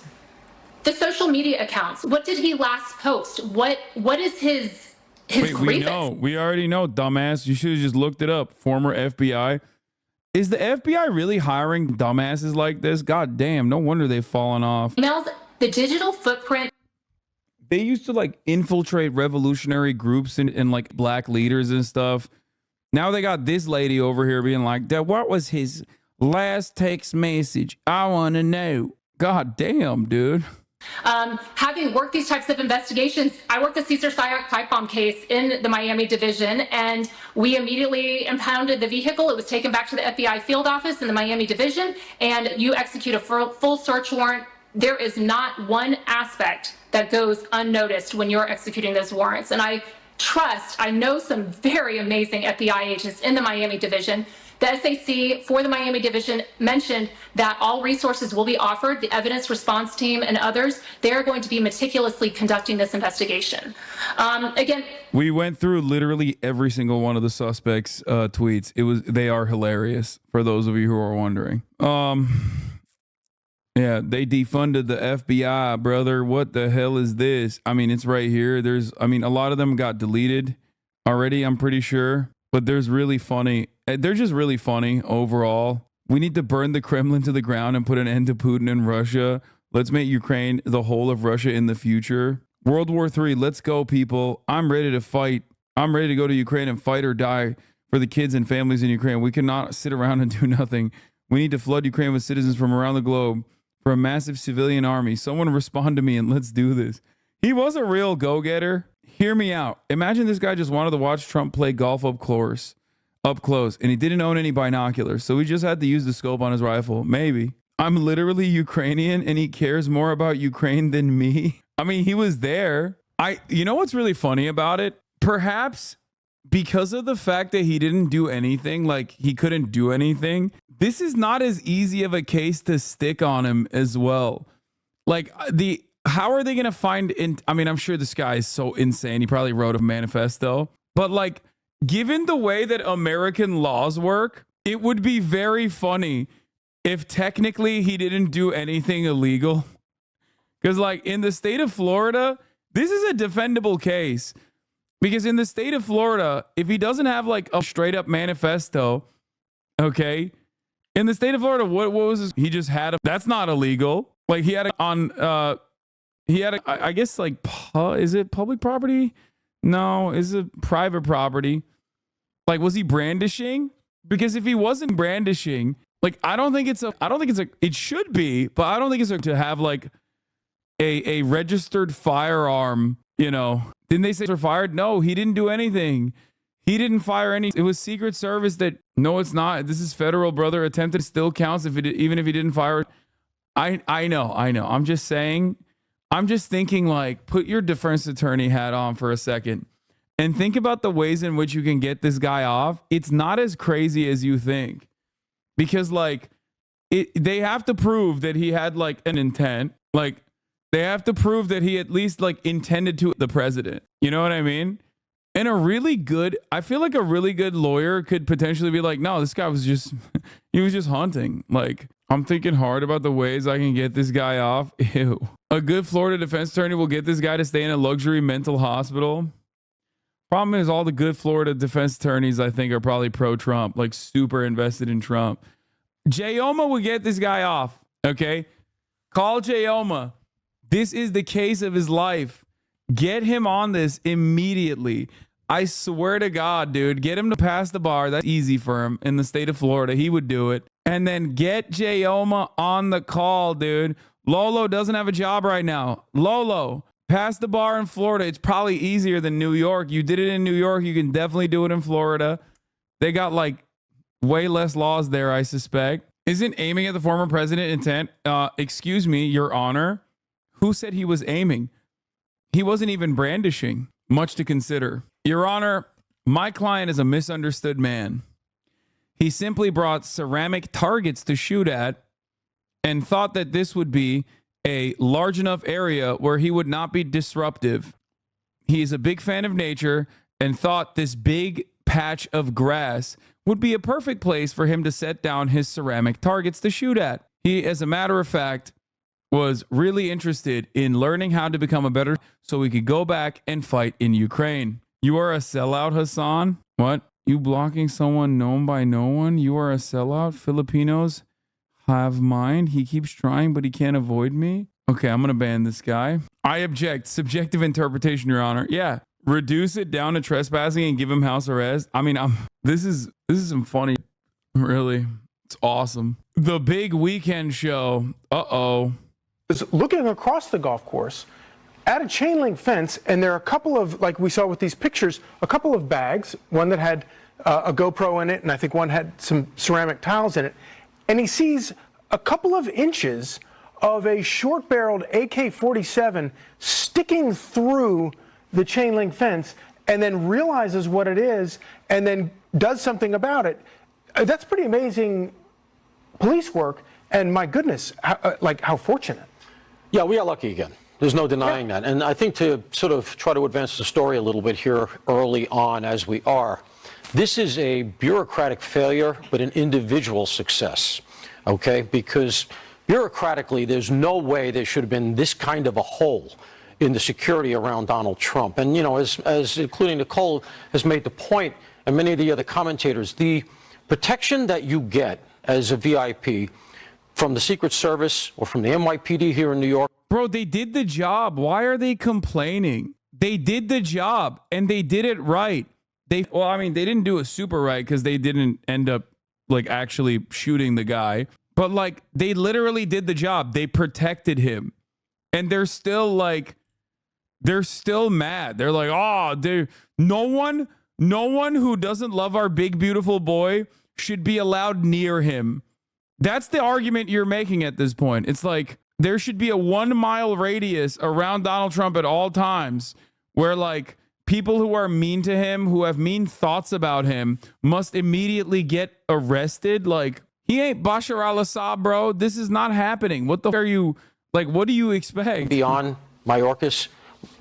The social media accounts, what did he last post? What is his grievance? We already know, dumbass. You should have just looked it up. Former FBI. Is the FBI really hiring dumbasses like this? God damn, no wonder they've fallen off. Emails, the digital footprint. They used to like infiltrate revolutionary groups and like black leaders and stuff. Now they got this lady over here being like, what was his last text message? I want to know. God damn, dude. Having worked these types of investigations, I worked the Caesar Sayoc pipe bomb case in the Miami division, and we immediately impounded the vehicle. It was taken back to the FBI field office in the Miami division, and you execute a full search warrant. There is not one aspect that goes unnoticed when you're executing those warrants. And I know some very amazing FBI agents in the Miami division. The SAC for the Miami division mentioned that all resources will be offered. The evidence response team and others, they're going to be meticulously conducting this investigation. Again, we went through literally every single one of the suspects' tweets. They are hilarious for those of you who are wondering. Yeah, they defunded the FBI, brother. What the hell is this? I mean, it's right here. A lot of them got deleted already, I'm pretty sure. But they're just really funny overall. We need to burn the Kremlin to the ground and put an end to Putin and Russia. Let's make Ukraine the whole of Russia in the future. World War III, let's go, people. I'm ready to fight. I'm ready to go to Ukraine and fight or die for the kids and families in Ukraine. We cannot sit around and do nothing. We need to flood Ukraine with citizens from around the globe for a massive civilian army. Someone respond to me and let's do this. He was a real go-getter. Hear me out. Imagine this guy just wanted to watch Trump play golf up close, and he didn't own any binoculars, so he just had to use the scope on his rifle. Maybe. I'm literally Ukrainian, and he cares more about Ukraine than me. I mean, he was there. You know what's really funny about it? Perhaps because of the fact that he didn't do anything, like he couldn't do anything, this is not as easy of a case to stick on him as well. Like how are they going to find I'm sure this guy is so insane. He probably wrote a manifesto, but like, given the way that American laws work, it would be very funny if technically he didn't do anything illegal. Because like in the state of Florida, this is a defendable case. Because in the state of Florida, if he doesn't have like a straight up manifesto, okay, in the state of Florida, what was this? He just had that's not illegal. Like he had I guess like, is it public property? No, is it private property? Like, was he brandishing? Because if he wasn't brandishing, like, it should be, but I don't think it's to have like a registered firearm, you know. Didn't they say they're fired? No, he didn't do anything. He didn't fire any. It was Secret Service that, no, it's not. This is federal, brother. Attempted still counts even if he didn't fire. I know. I'm just saying. I'm just thinking, like, put your defense attorney hat on for a second and think about the ways in which you can get this guy off. It's not as crazy as you think, because like they have to prove that he had like an intent. Like they have to prove that he at least like intended to the president. You know what I mean? And I feel like a really good lawyer could potentially be like, no, this guy was just, he was just hunting. Like, I'm thinking hard about the ways I can get this guy off. Ew. A good Florida defense attorney will get this guy to stay in a luxury mental hospital. Problem is, all the good Florida defense attorneys, I think, are probably pro-Trump, like super invested in Trump. Jayoma will get this guy off, okay? Call Jayoma. This is the case of his life. Get him on this immediately. I swear to God, dude, get him to pass the bar. That's easy for him in the state of Florida. He would do it. And then get Jayoma on the call, dude. Lolo doesn't have a job right now. Lolo, Pass the bar in Florida. It's probably easier than New York. You did it in New York. You can definitely do it in Florida. They got like way less laws there, I suspect. Isn't aiming at the former president intent? Excuse me, Your Honor. Who said he was aiming? He wasn't even brandishing. Much to consider. Your Honor, my client is a misunderstood man. He simply brought ceramic targets to shoot at and thought that this would be a large enough area where he would not be disruptive. He is a big fan of nature and thought this big patch of grass would be a perfect place for him to set down his ceramic targets to shoot at. He, as a matter of fact, was really interested in learning how to become a better so we could go back and fight in Ukraine. You are a sellout, Hasan? What? You blocking someone known by no one? You are a sellout? Filipinos have mind. He keeps trying, but he can't avoid me. Okay, I'm going to ban this guy. I object. Subjective interpretation, Your Honor. Yeah. Reduce it down to trespassing and give him house arrest. I mean, this is some funny. Really. It's awesome. The big weekend show. Uh-oh. Is looking across the golf course at a chain link fence, and there are a couple of, like we saw with these pictures, a couple of bags, one that had a GoPro in it, and I think one had some ceramic tiles in it, and he sees a couple of inches of a short-barreled AK-47 sticking through the chain link fence, and then realizes what it is, and then does something about it. That's pretty amazing police work, and my goodness, how fortunate. Yeah, we are lucky again. There's no denying that. And I think to sort of try to advance the story a little bit here early on as we are, this is a bureaucratic failure, but an individual success, okay? Because bureaucratically, there's no way there should have been this kind of a hole in the security around Donald Trump. And, you know, as including Nicole has made the point, and many of the other commentators, the protection that you get as a VIP from the Secret Service or from the NYPD here in New York. Bro, they did the job. Why are they complaining? They did the job and they did it right. They didn't do it super right because they didn't end up like actually shooting the guy. But like they literally did the job. They protected him. And they're still mad. They're like, oh, no one who doesn't love our big, beautiful boy should be allowed near him. That's the argument you're making at this point. It's like there should be a 1 mile radius around Donald Trump at all times where like people who are mean to him, who have mean thoughts about him, must immediately get arrested. Like he ain't Bashar al-Assad, bro. This is not happening. What the are you like? What do you expect? Beyond Mayorkas,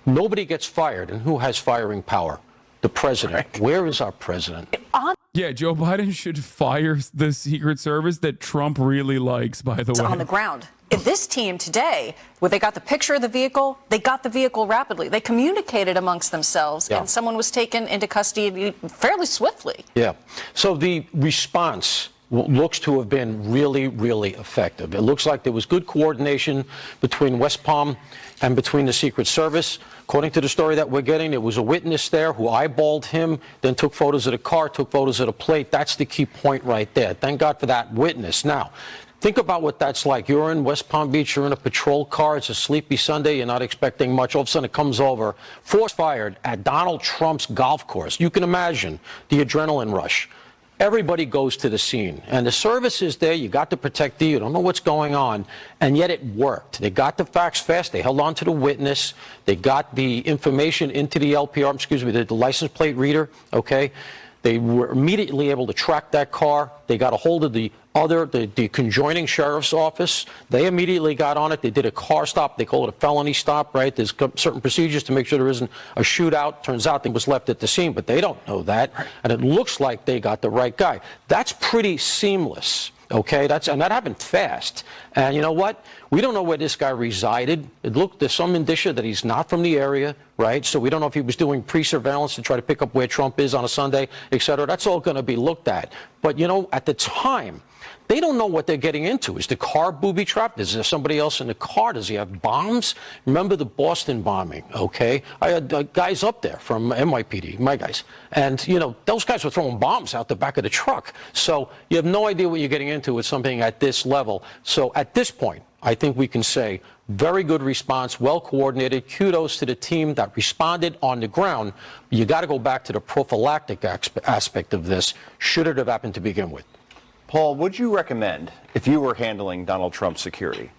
nobody gets fired. And who has firing power? The president. Right. Where is our president? Yeah, Joe Biden should fire the Secret Service that Trump really likes, by the way. On the ground. In this team today, where they got the picture of the vehicle, they got the vehicle rapidly. They communicated amongst themselves, and someone was taken into custody fairly swiftly. Yeah. So the response looks to have been really, really effective. It looks like there was good coordination between West Palm and between the Secret Service. According to the story that we're getting, there was a witness there who eyeballed him, then took photos of the car, took photos of the plate. That's the key point right there. Thank God for that witness. Now, think about what that's like. You're in West Palm Beach, you're in a patrol car, it's a sleepy Sunday, you're not expecting much. All of a sudden it comes over, force fired at Donald Trump's golf course. You can imagine the adrenaline rush. Everybody goes to the scene, and the service is there. You got to protect you don't know what's going on, and yet it worked. They got the facts fast. They held on to the witness. They got the information into the the license plate reader, okay? They were immediately able to track that car. They got a hold of the conjoining sheriff's office. They immediately got on it. They did a car stop. They call it a felony stop, right? There's certain procedures to make sure there isn't a shootout. Turns out they was left at the scene, but they don't know that. And it looks like they got the right guy. That's pretty seamless, okay? And that happened fast. And you know what? We don't know where this guy resided. There's some indicia that he's not from the area, right? So we don't know if he was doing pre-surveillance to try to pick up where Trump is on a Sunday, et cetera. That's all going to be looked at. But, you know, at the time, they don't know what they're getting into. Is the car booby-trapped? Is there somebody else in the car? Does he have bombs? Remember the Boston bombing, okay? I had guys up there from NYPD, my guys. And, you know, those guys were throwing bombs out the back of the truck. So you have no idea what you're getting into with something at this level. So at this point, I think we can say very good response, well coordinated. Kudos to the team that responded on the ground. You got to go back to the prophylactic aspect of this, should it have happened to begin with. Paul, would you recommend, if you were handling Donald Trump's security,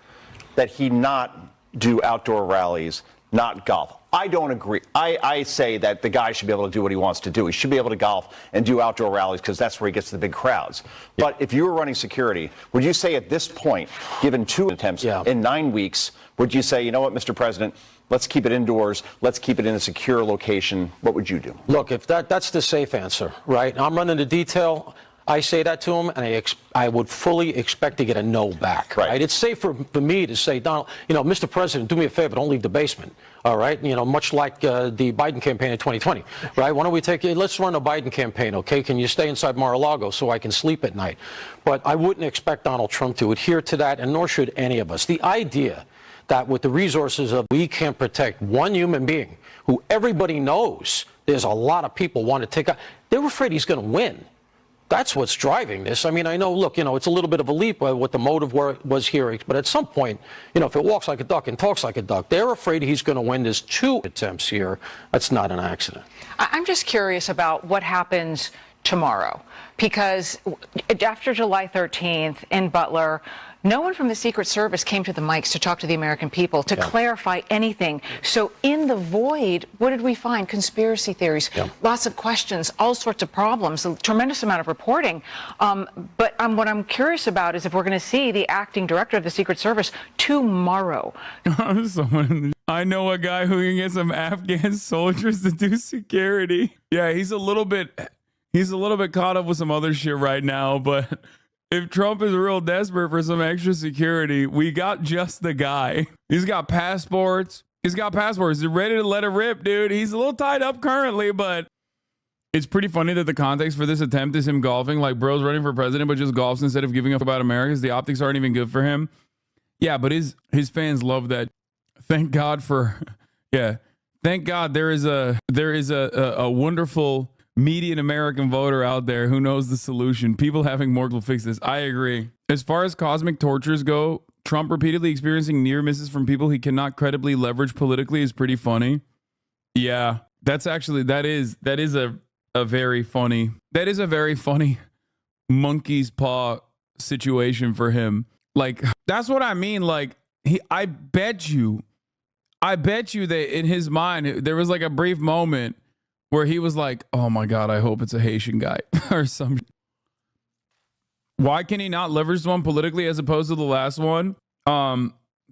that he not do outdoor rallies, not golf? I don't agree. I say that the guy should be able to do what he wants to do. He should be able to golf and do outdoor rallies because that's where he gets the big crowds. Yeah. But if you were running security, would you say at this point, given 2 attempts in 9 weeks, would you say, you know what, Mr. President, let's keep it indoors, let's keep it in a secure location? What would you do? Look, if that's the safe answer, right? I'm running the detail. I say that to him, and I would fully expect to get a no back. Right? It's safe for me to say, Donald, Mr. President, do me a favor, don't leave the basement. All right, much like the Biden campaign in 2020, right? Why don't we let's run a Biden campaign, okay? Can you stay inside Mar-a-Lago so I can sleep at night? But I wouldn't expect Donald Trump to adhere to that, and nor should any of us. The idea that with the resources of we can protect one human being who everybody knows there's a lot of people want to take out, they're afraid he's going to win. That's what's driving this. I mean, I know, look, it's a little bit of a leap what the motive was here, but at some point, if it walks like a duck and talks like a duck, they're afraid he's going to win. There's 2 attempts here. That's not an accident. I'm just curious about what happens tomorrow, because after July 13th in Butler, no one from the Secret Service came to the mics to talk to the American people to clarify anything. So in the void, what did we find? Conspiracy theories, lots of questions, all sorts of problems, a tremendous amount of reporting. But what I'm curious about is if we're going to see the acting director of the Secret Service tomorrow. I know a guy who can get some Afghan soldiers to do security. Yeah, he's a little bit caught up with some other shit right now, but if Trump is real desperate for some extra security, we got just the guy. He's got passports. He's ready to let it rip, dude. He's a little tied up currently, but it's pretty funny that the context for this attempt is him golfing. Like, bro's running for president, but just golfs instead of giving up about America. The optics aren't even good for him. Yeah, but his fans love that. Thank God there is a wonderful median American voter out there who knows the solution. People having more will fix this. I agree. As far as cosmic tortures go, Trump repeatedly experiencing near misses from people he cannot credibly leverage politically is pretty funny. Yeah, that is a very funny monkey's paw situation for him. Like, that's what I mean. Like, I bet you that in his mind there was like a brief moment where he was like, oh my God, I hope it's a Haitian guy or something. Why can he not leverage one politically as opposed to the last one?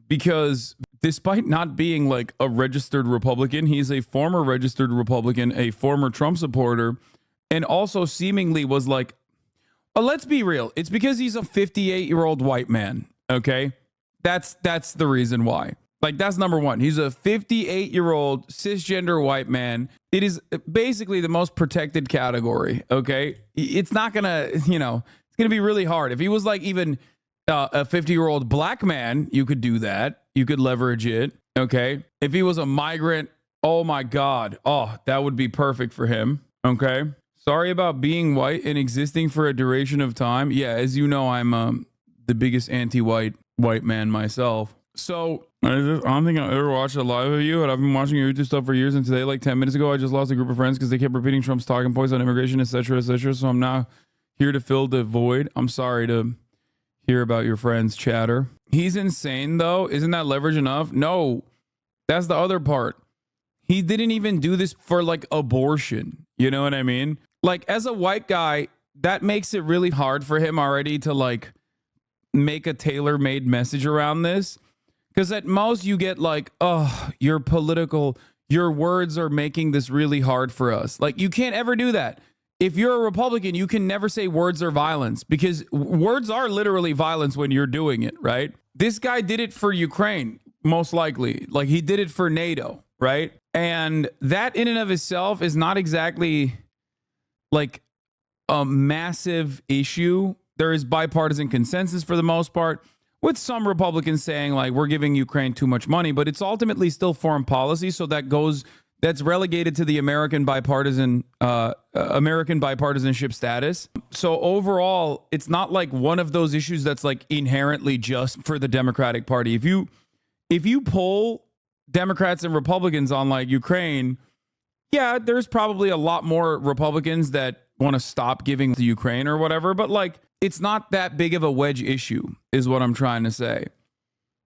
Because despite not being like a registered Republican, he's a former registered Republican, a former Trump supporter, and also seemingly was like, well, let's be real. It's because he's a 58-year-old white man. Okay. That's the reason why. Like, that's number one. He's a 58-year-old cisgender white man. It is basically the most protected category, okay? It's not going to, it's going to be really hard. If he was like even a 50-year-old black man, you could do that. You could leverage it, okay? If he was a migrant, oh my God. Oh, that would be perfect for him, okay? Sorry about being white and existing for a duration of time. Yeah, as you know, I'm the biggest anti-white man myself. So I don't think I ever watched a live of you, and I've been watching your YouTube stuff for years. And today, like 10 minutes ago, I just lost a group of friends because they kept repeating Trump's talking points on immigration, etc., etc. So I'm now here to fill the void. I'm sorry to hear about your friend's chatter. He's insane, though. Isn't that leverage enough? No, that's the other part. He didn't even do this for like abortion. You know what I mean? Like, as a white guy, that makes it really hard for him already to like make a tailor-made message around this. Because at most you get like, oh, your words are making this really hard for us. Like, you can't ever do that. If you're a Republican, you can never say words are violence, because words are literally violence when you're doing it, right? This guy did it for Ukraine, most likely. Like, he did it for NATO, right? And that in and of itself is not exactly like a massive issue. There is bipartisan consensus for the most part, with some Republicans saying like, we're giving Ukraine too much money, but it's ultimately still foreign policy. So that goes that's relegated to the American bipartisanship status. So overall, it's not like one of those issues that's like inherently just for the Democratic Party. If you poll Democrats and Republicans on like Ukraine, yeah, there's probably a lot more Republicans that want to stop giving to Ukraine or whatever, but like it's not that big of a wedge issue is what I'm trying to say.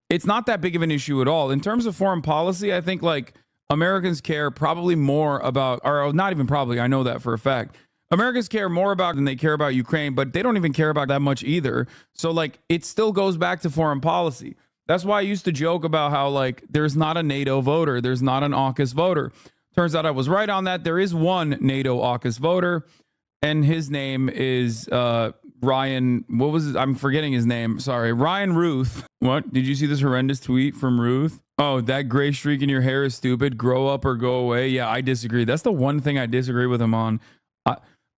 It's not that big of an issue at all. In terms of foreign policy, I think like Americans care probably more about, or not even probably, I know that for a fact. Americans care more about than they care about Ukraine, but they don't even care about that much either. So like it still goes back to foreign policy. That's why I used to joke about how like there's not a NATO voter, there's not an AUKUS voter. Turns out I was right on that. There is one NATO AUKUS voter, and his name is Ryan. What was it? I'm forgetting his name. Sorry, Ryan Ruth. What? Did you see this horrendous tweet from Ruth? Oh, that gray streak in your hair is stupid. Grow up or go away. Yeah, I disagree. That's the one thing I disagree with him on.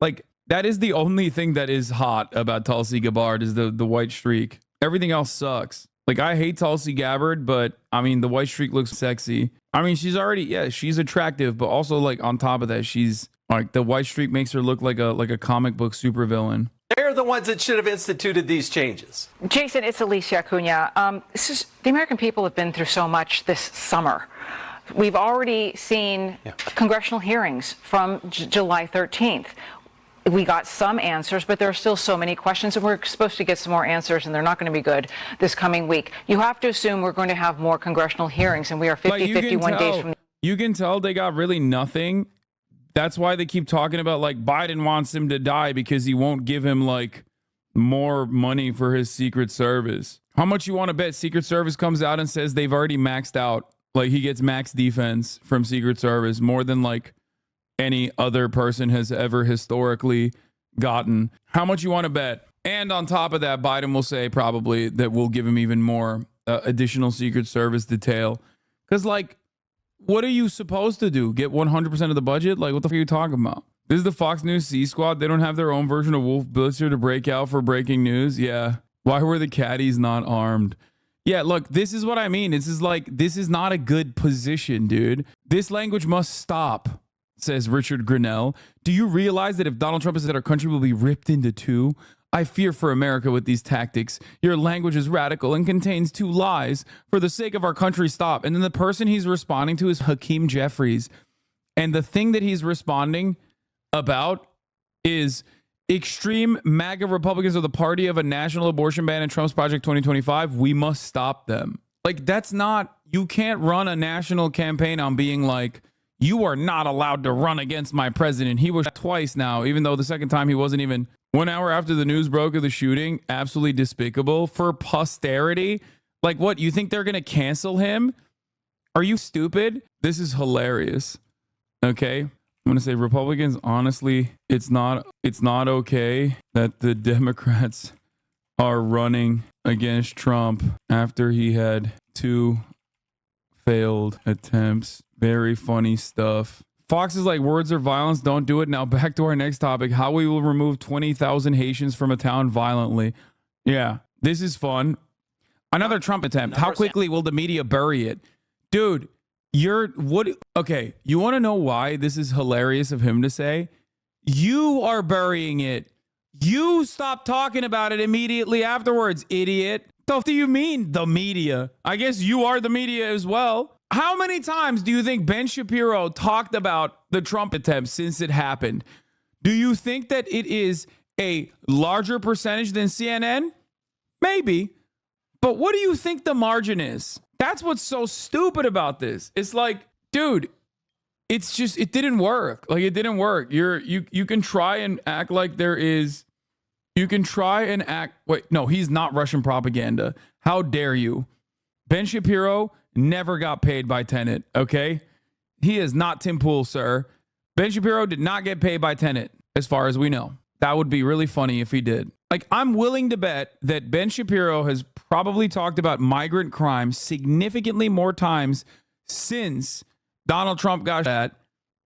Like that is the only thing that is hot about Tulsi Gabbard is the white streak. Everything else sucks. Like I hate Tulsi Gabbard, but I mean the white streak looks sexy. I mean she's already she's attractive, but also like on top of that she's like the white streak makes her look like a comic book supervillain. They're the ones that should have instituted these changes. Jason, it's Alicia Acuna. The American people have been through so much this summer. We've already seen congressional hearings from July 13th. We got some answers, but there are still so many questions, and we're supposed to get some more answers, and they're not going to be good this coming week. You have to assume we're going to have more congressional hearings, and we are 51 days from. You can tell they got really nothing. That's why they keep talking about like Biden wants him to die because he won't give him like more money for his Secret Service. How much you want to bet Secret Service comes out and says they've already maxed out? Like he gets max defense from Secret Service more than like any other person has ever historically gotten. How much you want to bet? And on top of that, Biden will say probably that we'll give him even more additional Secret Service detail. Because like, what are you supposed to do? Get 100% of the budget? Like, what the fuck are you talking about? This is the Fox News C Squad. They don't have their own version of Wolf Blitzer to break out for breaking news. Yeah. Why were the caddies not armed? Yeah, look, this is what I mean. This is not a good position, dude. This language must stop, says Richard Grinnell. Do you realize that if Donald Trump is that our country will be ripped into two? I fear for America with these tactics. Your language is radical and contains two lies. For the sake of our country, stop. And then the person he's responding to is Hakeem Jeffries. And the thing that he's responding about is extreme MAGA Republicans are the party of a national abortion ban and Trump's Project 2025. We must stop them. Like, that's not, you can't run a national campaign on being like, you are not allowed to run against my president. He was twice now, even though the second time he wasn't even 1 hour after the news broke of the shooting. Absolutely despicable for posterity. Like, what? You think they're going to cancel him? Are you stupid? This is hilarious. Okay. I'm going to say Republicans, honestly, it's not okay that the Democrats are running against Trump after he had 2 failed attempts. Very funny stuff. Fox is like, words are violence. Don't do it. Now back to our next topic. How we will remove 20,000 Haitians from a town violently. Yeah, this is fun. Another Trump attempt. How quickly will the media bury it? Dude, okay, you want to know why this is hilarious of him to say? You are burying it. You stop talking about it immediately afterwards, idiot. What do you mean, the media? I guess you are the media as well. How many times do you think Ben Shapiro talked about the Trump attempt since it happened? Do you think that it is a larger percentage than CNN? Maybe. But what do you think the margin is? That's what's so stupid about this. It's like, dude, it's just, it didn't work. Like, it didn't work. You can try and act like there is, you can try and act, wait, no, he's not Russian propaganda. How dare you? Ben Shapiro never got paid by Tenet, okay? He is not Tim Pool, sir. Ben Shapiro did not get paid by Tenet, as far as we know. That would be really funny if he did. Like, I'm willing to bet that Ben Shapiro has probably talked about migrant crime significantly more times since Donald Trump got that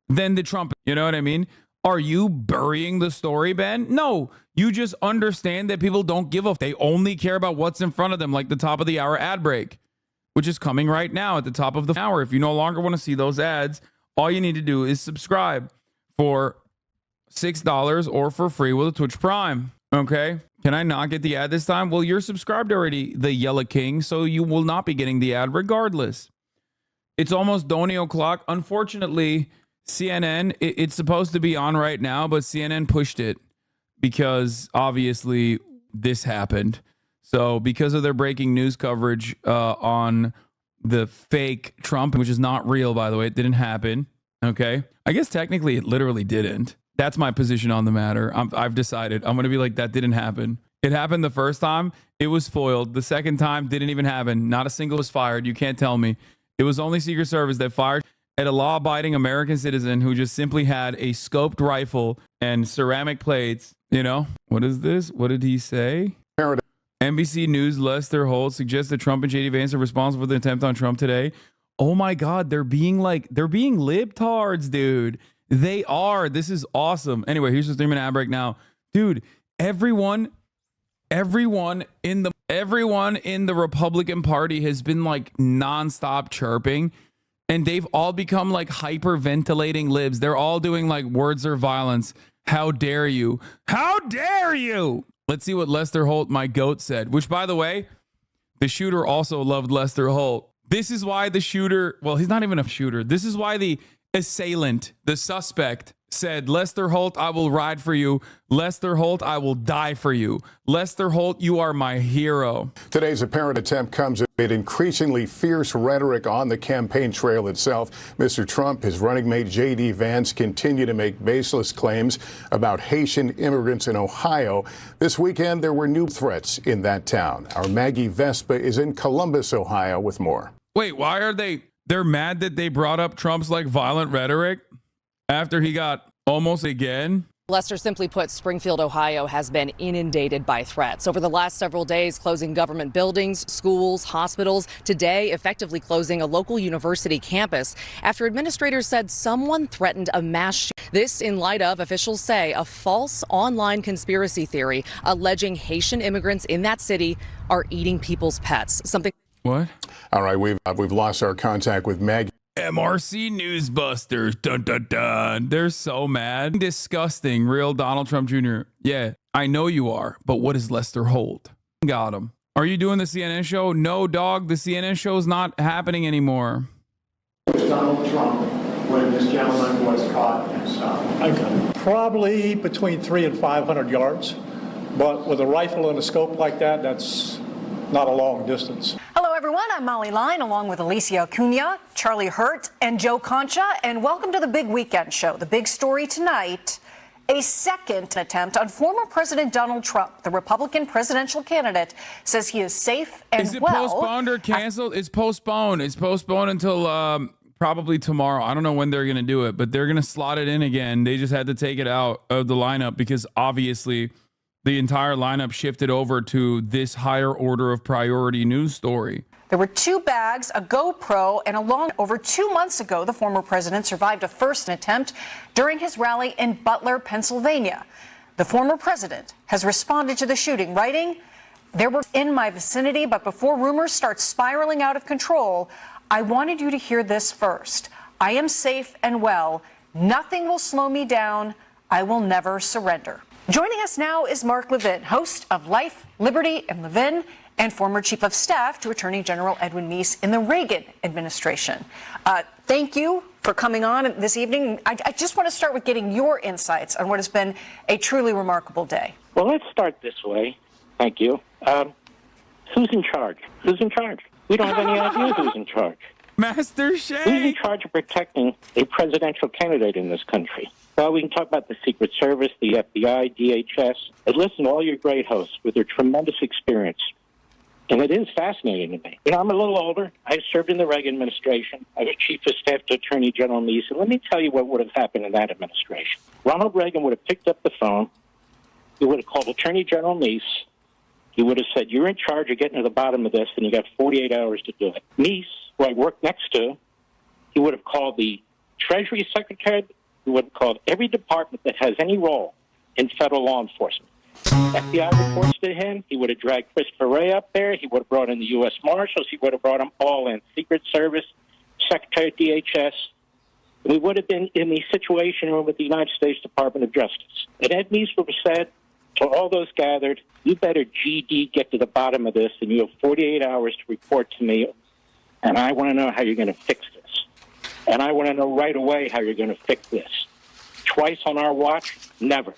than the Trump. You know what I mean? Are you burying the story, Ben? No, you just understand that people don't give a. They only care about what's in front of them, like the top of the hour ad break, which is coming right now at the top of the hour. If you no longer want to see those ads, All you need to do is subscribe for $6 or for free with a Twitch Prime. Okay. Can I not get the ad this time? Well, you're subscribed already, the Yellow King, so you will not be getting the ad regardless. It's almost Donny o'clock. Unfortunately, CNN, it's supposed to be on right now, but CNN pushed it because obviously this happened. So because of their breaking news coverage on the fake Trump, which is not real, by the way, it didn't happen. Okay. I guess technically it literally didn't. That's my position on the matter. I've decided I'm going to be like, that didn't happen. It happened the first time. It was foiled. The second time didn't even happen. Not a single was fired. You can't tell me. It was only Secret Service that fired at a law-abiding American citizen who just simply had a scoped rifle and ceramic plates. You know, what is this? What did he say? NBC News Lester Holt suggests that Trump and JD Vance are responsible for the attempt on Trump today. Oh my God, they're being libtards, dude. They are. This is awesome. Anyway, here's the 3-minute ad break now. Dude, everyone in the Republican Party has been like nonstop chirping, and they've all become like hyperventilating libs. They're all doing like words or violence. How dare you? How dare you? Let's see what Lester Holt, my goat, said, which, by the way, the shooter also loved Lester Holt. This is why the shooter, well, he's not even a shooter. This is why the assailant, the suspect, said, Lester Holt, I will ride for you. Lester Holt, I will die for you. Lester Holt, you are my hero. Today's apparent attempt comes amid increasingly fierce rhetoric on the campaign trail itself. Mr. Trump, his running mate J.D. Vance continue to make baseless claims about Haitian immigrants in Ohio. This weekend, there were new threats in that town. Our Maggie Vespa is in Columbus, Ohio, with more. Wait, why are they're mad that they brought up Trump's like violent rhetoric after he got almost again? Lester, simply put, Springfield, Ohio has been inundated by threats. Over the last several days, closing government buildings, schools, hospitals. Today, effectively closing a local university campus after administrators said someone threatened a mass. This in light of, officials say, a false online conspiracy theory alleging Haitian immigrants in that city are eating people's pets. Something. What? All right, we've lost our contact with Maggie. MRC Newsbusters. Dun, dun, dun. They're so mad. Disgusting. Real Donald Trump Jr. Yeah, I know you are, but what is Lester Holt? Got him. Are you doing the CNN show? No, dog. The CNN show is not happening anymore. It was Donald Trump when this gentleman was caught and stopped. Okay. Probably between 300 and 500 yards, but with a rifle and a scope like that, that's not a long distance. Hello, everyone. I'm Molly Line, along with Alicia Acuna, Charlie Hurt, and Joe Concha, and welcome to the Big Weekend Show. The big story tonight, a second attempt on former President Donald Trump. The Republican presidential candidate says he is safe and well. Is it postponed or canceled? It's postponed. It's postponed until probably tomorrow. I don't know when they're going to do it, but they're going to slot it in again. They just had to take it out of the lineup because obviously the entire lineup shifted over to this higher order of priority news story. There were 2 bags, a GoPro, and over 2 months ago, the former president survived a first attempt during his rally in Butler, Pennsylvania. The former president has responded to the shooting, writing, "There were in my vicinity, but before rumors start spiraling out of control, I wanted you to hear this first. I am safe and well. Nothing will slow me down. I will never surrender." Joining us now is Mark Levin, host of Life, Liberty, and Levin, and former Chief of Staff to Attorney General Edwin Meese in the Reagan administration. Thank you for coming on this evening. I just want to start with getting your insights on what has been a truly remarkable day. Well, let's start this way. Thank you. Who's in charge? Who's in charge? We don't have any idea who's in charge. Master Shay. Who's in charge of protecting a presidential candidate in this country? Well, we can talk about the Secret Service, the FBI, DHS. And listen to all your great hosts with their tremendous experience. And it is fascinating to me. You know, I'm a little older. I served in the Reagan administration. I was Chief of Staff to Attorney General Meese. And let me tell you what would have happened in that administration. Ronald Reagan would have picked up the phone. He would have called Attorney General Meese. He would have said, "You're in charge of getting to the bottom of this, and you got 48 hours to do it." Meese, who I worked next to, he would have called the Treasury Secretary. He would have called every department that has any role in federal law enforcement. FBI reports to him. He would have dragged Christopher Wray up there. He would have brought in the U.S. Marshals. He would have brought them all in. Secret Service, Secretary of DHS. we would have been in the Situation Room with the United States Department of Justice. And Ed Meese would have said to all those gathered, you better GD get to the bottom of this, and you have 48 hours to report to me, and I want to know how you're going to fix this. And I want to know right away how you're going to fix this. Twice on our watch? Never.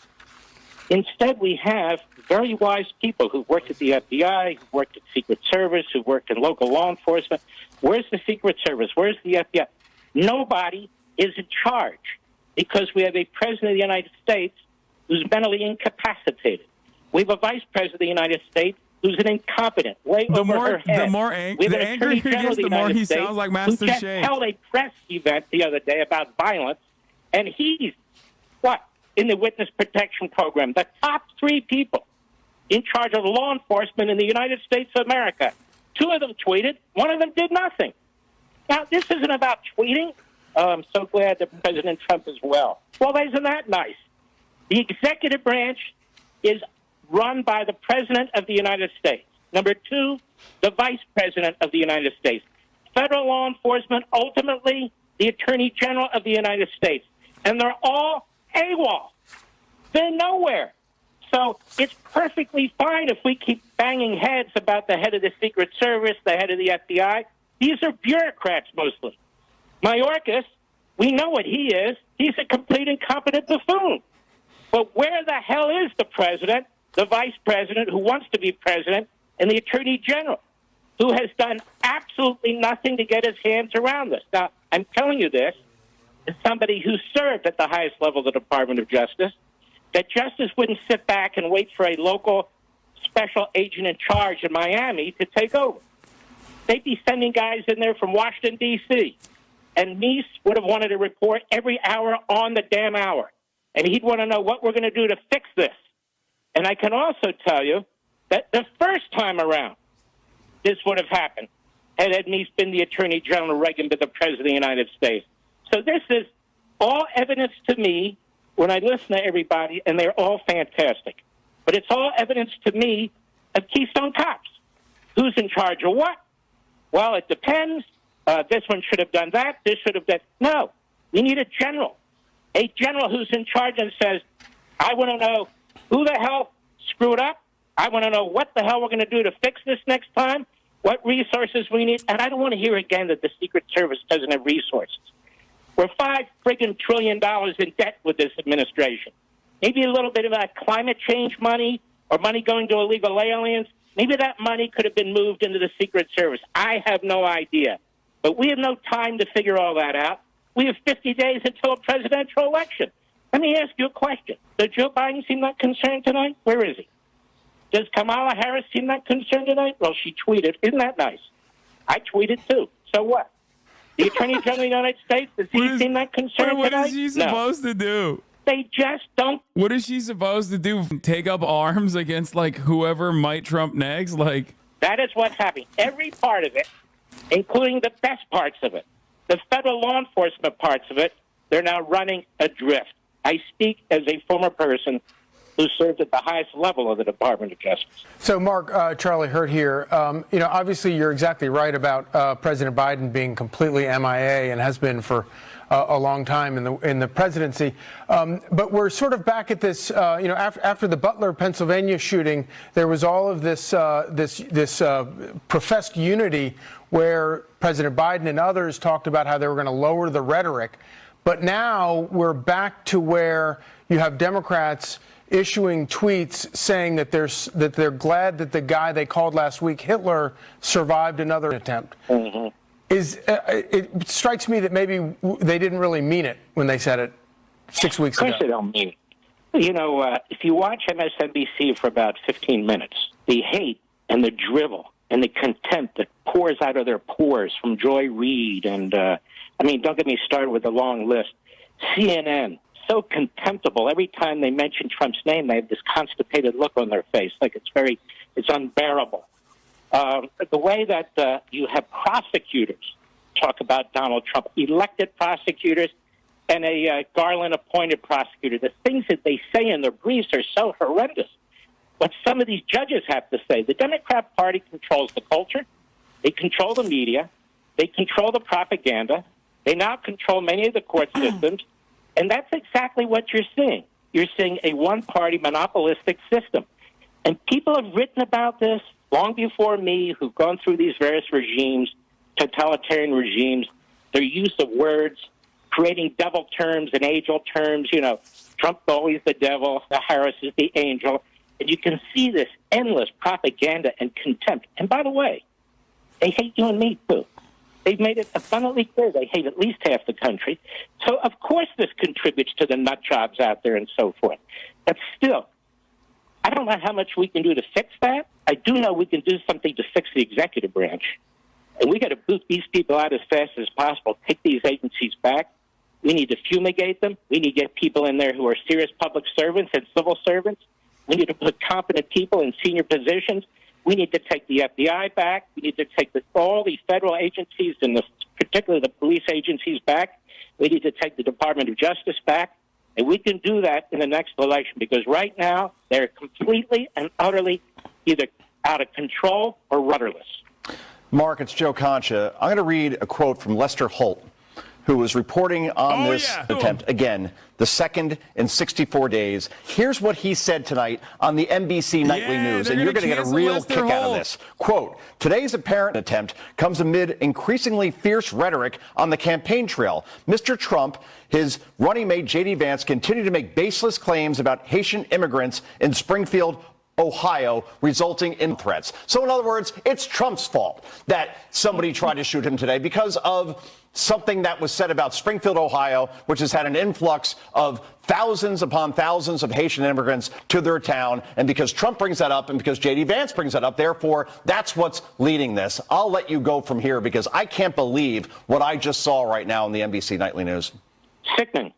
Instead, we have very wise people who worked at the FBI, who worked at Secret Service, who worked in local law enforcement. Where's the Secret Service? Where's the FBI? Nobody is in charge because we have a president of the United States who's mentally incapacitated. We have a vice president of the United States who's an incompetent, way over her head. The angrier he gets, the more he sounds like Master Shake. Shake. Who held a press event the other day about violence, and he's, in the Witness Protection Program, the top 3 people in charge of law enforcement in the United States of America. 2 of them tweeted. 1 of them did nothing. Now, this isn't about tweeting. I'm so glad that President Trump is well. Well, isn't that nice? The executive branch is run by the President of the United States. Number 2, the Vice President of the United States. Federal law enforcement, ultimately, the Attorney General of the United States. And they're all AWOL. They're nowhere. So it's perfectly fine if we keep banging heads about the head of the Secret Service, the head of the FBI. These are bureaucrats mostly. Mayorkas, we know what he is. He's a complete incompetent buffoon. But where the hell is the president, the vice president who wants to be president, and the attorney general, who has done absolutely nothing to get his hands around this? Now, I'm telling you this as somebody who served at the highest level of the Department of Justice, that justice wouldn't sit back and wait for a local special agent in charge in Miami to take over. They'd be sending guys in there from Washington, D.C., and Meese would have wanted to report every hour on the damn hour. And he'd want to know what we're going to do to fix this. And I can also tell you that the first time around this would have happened had Ed Meese been the Attorney General, Reagan been the President of the United States. So this is all evidence to me when I listen to everybody, and they're all fantastic. But it's all evidence to me of Keystone Cops. Who's in charge of what? Well, it depends. This one should have done that. This should have done... No, we need a general who's in charge and says, I want to know who the hell screwed up. I want to know what the hell we're going to do to fix this next time, what resources we need. And I don't want to hear again that the Secret Service doesn't have resources. We're $5 friggin' trillion in debt with this administration. Maybe a little bit of that climate change money or money going to illegal aliens. Maybe that money could have been moved into the Secret Service. I have no idea. But we have no time to figure all that out. We have 50 days until a presidential election. Let me ask you a question. Does Joe Biden seem that concerned tonight? Where is he? Does Kamala Harris seem that concerned tonight? Well, she tweeted. Isn't that nice? I tweeted too. So what? The Attorney General of the United States, does he seem that concerned tonight? What is she supposed to do? They just don't. What is she supposed to do? Take up arms against like whoever might Trump next? Like that is what's happening. Every part of it, including the best parts of it, the federal law enforcement parts of it, they're now running adrift. I speak as a former person who served at the highest level of the Department of Justice. So, Mark, Charlie Hurt here. Obviously, you're exactly right about President Biden being completely MIA and has been for a long time in the presidency. But we're sort of back at this. After the Butler, Pennsylvania shooting, there was all of this professed unity where President Biden and others talked about how they were going to lower the rhetoric. But now we're back to where you have Democrats issuing tweets saying that they're glad that the guy they called last week Hitler survived another attempt. Mm-hmm. It strikes me that maybe they didn't really mean it when they said it 6 weeks ago. Of course they don't mean it. If you watch MSNBC for about 15 minutes, the hate and the drivel and the contempt that pours out of their pores from Joy Reid and, don't get me started with the long list. CNN, so contemptible. Every time they mention Trump's name, they have this constipated look on their face, like it's unbearable. The way that you have prosecutors talk about Donald Trump, elected prosecutors and a Garland-appointed prosecutor, the things that they say in their briefs are so horrendous. What some of these judges have to say, the Democrat Party controls the culture, they control the media, they control the propaganda, They now control many of the court systems, and that's exactly what you're seeing. You're seeing a one-party monopolistic system. And people have written about this long before me who've gone through these various regimes, totalitarian regimes, their use of words, creating devil terms and angel terms. You know, Trump's always the devil, Harris is the angel. And you can see this endless propaganda and contempt. And by the way, they hate you and me, too. They've made it abundantly clear they hate at least half the country. So, of course, this contributes to the nut jobs out there and so forth. But still, I don't know how much we can do to fix that. I do know we can do something to fix the executive branch. And we got to boot these people out as fast as possible, take these agencies back. We need to fumigate them. We need to get people in there who are serious public servants and civil servants. We need to put competent people in senior positions. We need to take the FBI back. We need to take all the federal agencies, and particularly the police agencies, back. We need to take the Department of Justice back. And we can do that in the next election, because right now they're completely and utterly either out of control or rudderless. Mark, it's Joe Concha. I'm going to read a quote from Lester Holt, who was reporting on this attempt. Again, the second in 64 days. Here's what he said tonight on the NBC Nightly News, and you're going to get a real kick out of this. Quote, today's apparent attempt comes amid increasingly fierce rhetoric on the campaign trail. Mr. Trump, his running mate J.D. Vance, continue to make baseless claims about Haitian immigrants in Springfield, Ohio, resulting in threats. So in other words, it's Trump's fault that somebody tried to shoot him today because of something that was said about Springfield, Ohio, which has had an influx of thousands upon thousands of Haitian immigrants to their town. And because Trump brings that up and because J.D. Vance brings that up, therefore, that's what's leading this. I'll let you go from here because I can't believe what I just saw right now on the NBC Nightly News. Sickening.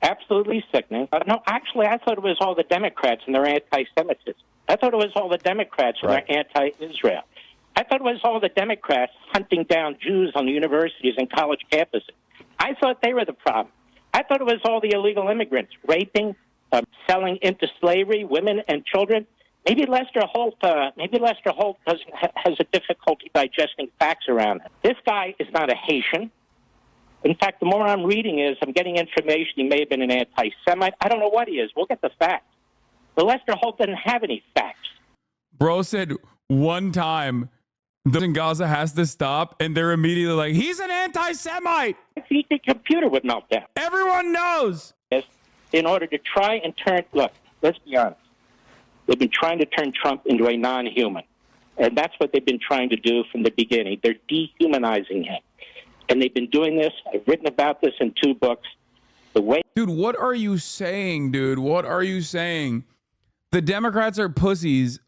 Absolutely sickening. No, actually, I thought it was all the Democrats and their anti-Semitism. I thought it was all the Democrats and their anti-Israel. I thought it was all the Democrats hunting down Jews on the universities and college campuses. I thought they were the problem. I thought it was all the illegal immigrants raping, selling into slavery, women and children. Maybe Lester Holt has a difficulty digesting facts around it. This guy is not a Haitian. In fact, the more I'm reading is I'm getting information he may have been an anti-Semite. I don't know what he is. We'll get the facts. But Lester Holt doesn't have any facts. Bro said one time the in Gaza has to stop, and they're immediately like, he's an anti-Semite. The computer would melt down. Everyone knows. In order to try and turn, look, let's be honest. They've been trying to turn Trump into a non-human. And that's what they've been trying to do from the beginning. They're dehumanizing him. And they've been doing this. I've written about this in 2 books. Dude, what are you saying, dude? What are you saying? The Democrats are pussies,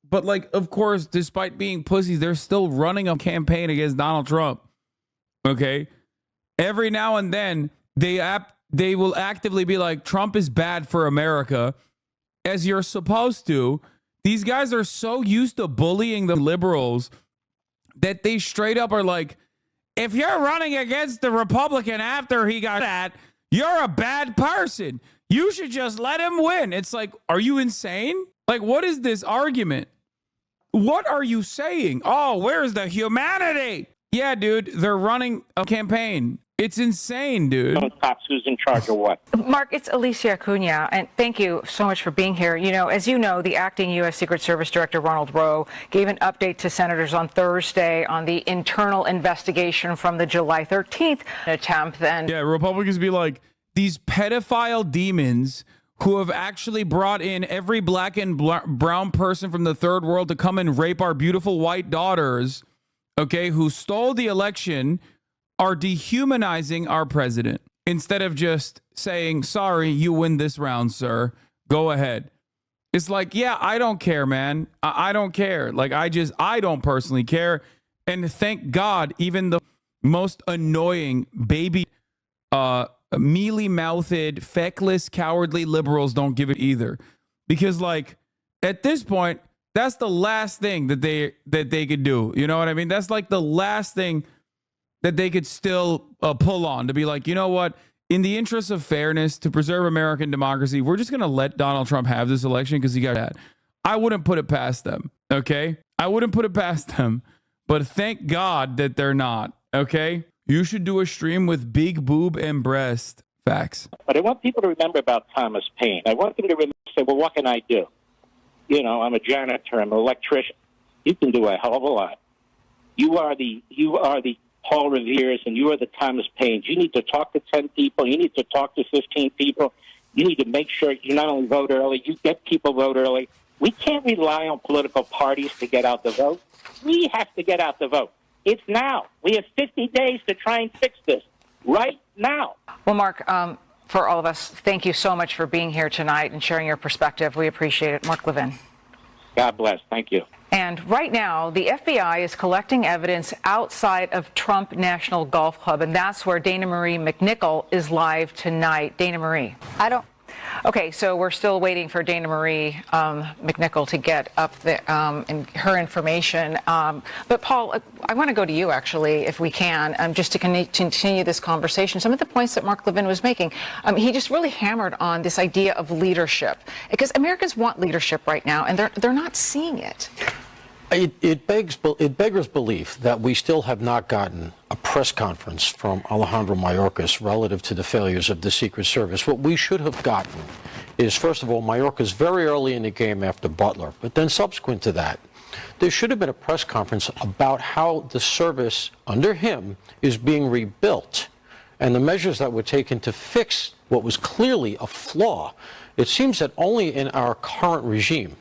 but like, of course, despite being pussies, they're still running a campaign against Donald Trump. Okay? Every now and then, they will actively be like, Trump is bad for America, as you're supposed to. These guys are so used to bullying the liberals that they straight up are like, if you're running against the Republican after he got that, you're a bad person. You should just let him win. It's like, are you insane? Like, what is this argument? What are you saying? Oh, where's the humanity? Yeah, dude, they're running a campaign. It's insane, dude. Cops who's in charge of what? Mark, it's Alicia Acuna, and thank you so much for being here. You know, as you know, the acting U.S. Secret Service Director Ronald Rowe gave an update to senators on Thursday on the internal investigation from the July 13th attempt. And yeah, Republicans be like, these pedophile demons who have actually brought in every black and brown person from the third world to come and rape our beautiful white daughters, okay, who stole the election, are dehumanizing our president instead of just saying, sorry, you win this round, sir. Go ahead. It's like, yeah, I don't care, man. I don't care. Like, I don't personally care. And thank God, even the most annoying baby, mealy-mouthed, feckless, cowardly liberals don't give it either. Because, like, at this point, that's the last thing that they could do. You know what I mean? That's like the last thing that they could still pull on, to be like, you know what? In the interest of fairness, to preserve American democracy, we're just going to let Donald Trump have this election because he got that. I wouldn't put it past them, okay? I wouldn't put it past them. But thank God that they're not, okay? You should do a stream with big boob and breast. Facts. But I want people to remember about Thomas Paine. I want them to say, well, what can I do? You know, I'm a janitor, I'm an electrician. You can do a hell of a lot. You are the Paul Revere's and you are the Thomas Paines. You need to talk to 10 people. You need to talk to 15 people. You need to make sure you not only vote early, you get people vote early. We can't rely on political parties to get out the vote. We have to get out the vote. It's now. We have 50 days to try and fix this right now. Well, Mark, for all of us, thank you so much for being here tonight and sharing your perspective. We appreciate it. Mark Levin. God bless. Thank you. And right now, the FBI is collecting evidence outside of Trump National Golf Club, and that's where Dana Marie McNichol is live tonight. Dana Marie. Okay, so we're still waiting for Dana Marie McNichol to get up there and her information. But Paul, I want to go to you actually, if we can, just to continue this conversation. Some of the points that Mark Levin was making, he just really hammered on this idea of leadership, because Americans want leadership right now, and they're not seeing it. It beggars belief that we still have not gotten a press conference from Alejandro Mayorkas relative to the failures of the Secret Service. What we should have gotten is, first of all, Mayorkas very early in the game after Butler, but then subsequent to that, there should have been a press conference about how the service under him is being rebuilt and the measures that were taken to fix what was clearly a flaw. It seems that only in our current regime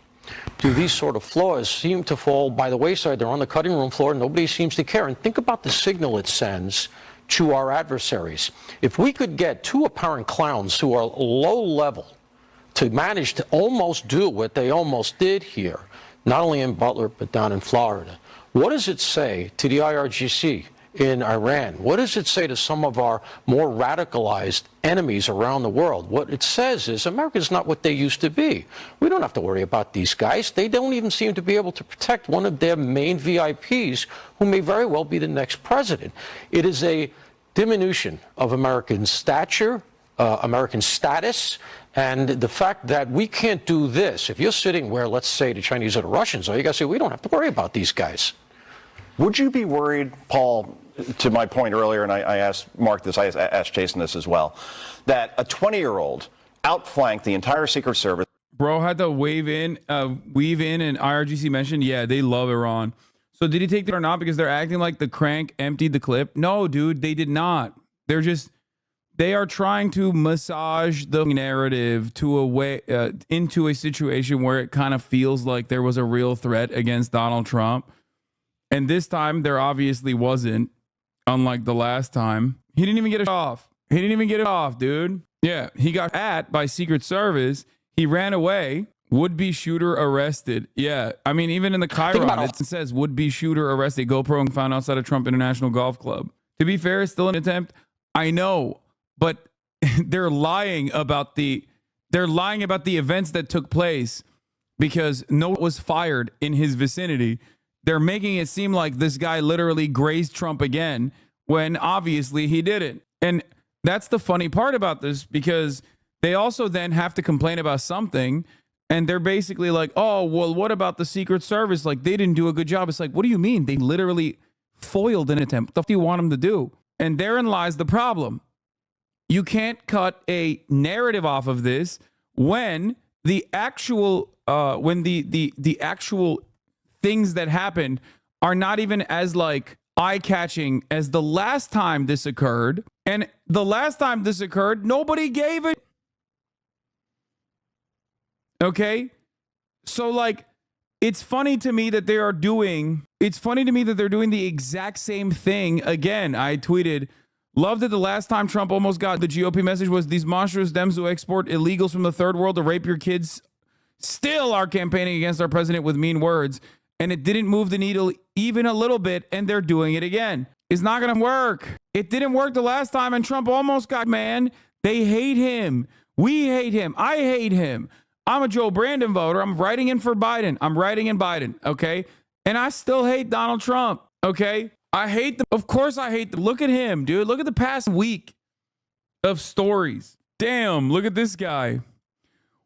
do these sort of flaws seem to fall by the wayside. They're on the cutting room floor. Nobody seems to care. And think about the signal it sends to our adversaries. If we could get two apparent clowns who are low level to manage to almost do what they almost did here, not only in Butler, but down in Florida, what does it say to the IRGC in Iran? What does it say to some of our more radicalized enemies around the world? What it says is America's not what they used to be. We don't have to worry about these guys. They don't even seem to be able to protect one of their main VIPs, who may very well be the next president. It is a diminution of American stature, American status, and the fact that we can't do this. If you're sitting where, let's say, the Chinese or the Russians are, you got to say, we don't have to worry about these guys. Would you be worried, Paul, to my point earlier, and I asked Mark this, I asked Jason this as well, that a 20-year-old outflanked the entire Secret Service? Bro had to weave in, and IRGC mentioned, yeah, they love Iran. So did he take it or not? Because they're acting like the crank emptied the clip. No, dude, they did not. They are trying to massage the narrative to a way into a situation where it kind of feels like there was a real threat against Donald Trump. And this time, there obviously wasn't, unlike the last time. He didn't even get it off. He didn't even get it off, dude. Yeah, he got at by Secret Service. He ran away. Would-be shooter arrested. Yeah, I mean, even in the Chiron, it says would-be shooter arrested. GoPro and found outside of Trump International Golf Club. To be fair, it's still an attempt. I know, but they're lying about the events that took place because no one was fired in his vicinity. They're making it seem like this guy literally grazed Trump again when obviously he didn't. And that's the funny part about this, because they also then have to complain about something. And they're basically like, oh, well, what about the Secret Service? Like, they didn't do a good job. It's like, what do you mean? They literally foiled an attempt. What do you want them to do? And therein lies the problem. You can't cut a narrative off of this when the actual actual things that happened are not even as like eye-catching as the last time this occurred. And the last time this occurred, nobody gave it. Okay? So like, it's funny to me that they're doing the exact same thing again. I tweeted, love that the last time Trump almost got the GOP message was these monstrous Dems who export illegals from the third world to rape your kids still are campaigning against our president with mean words. And it didn't move the needle even a little bit, and they're doing it again. It's not going to work. It didn't work the last time, and Trump almost got, man. They hate him. We hate him. I hate him. I'm a Joe Brandon voter. I'm writing in for Biden. I'm writing in Biden, okay? And I still hate Donald Trump, okay? I hate them. Of course I hate them. Look at him, dude. Look at the past week of stories. Damn, look at this guy.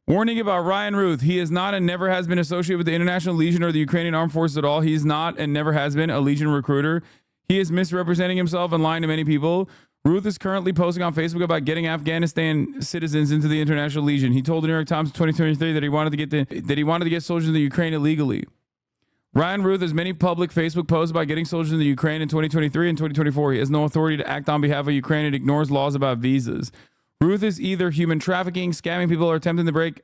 Warning about Ryan Ruth. He is not and never has been associated with the International Legion or the Ukrainian Armed Forces at all. He's not and never has been a Legion recruiter. He is misrepresenting himself and lying to many people. Ruth is currently posting on Facebook about getting Afghanistan citizens into the International Legion. He told the New York Times in 2023 that he wanted to get soldiers in the Ukraine illegally. Ryan Ruth has many public Facebook posts about getting soldiers in the Ukraine in 2023 and 2024. He has no authority to act on behalf of Ukraine and ignores laws about visas. Ruth is either human trafficking, scamming people, or attempting to break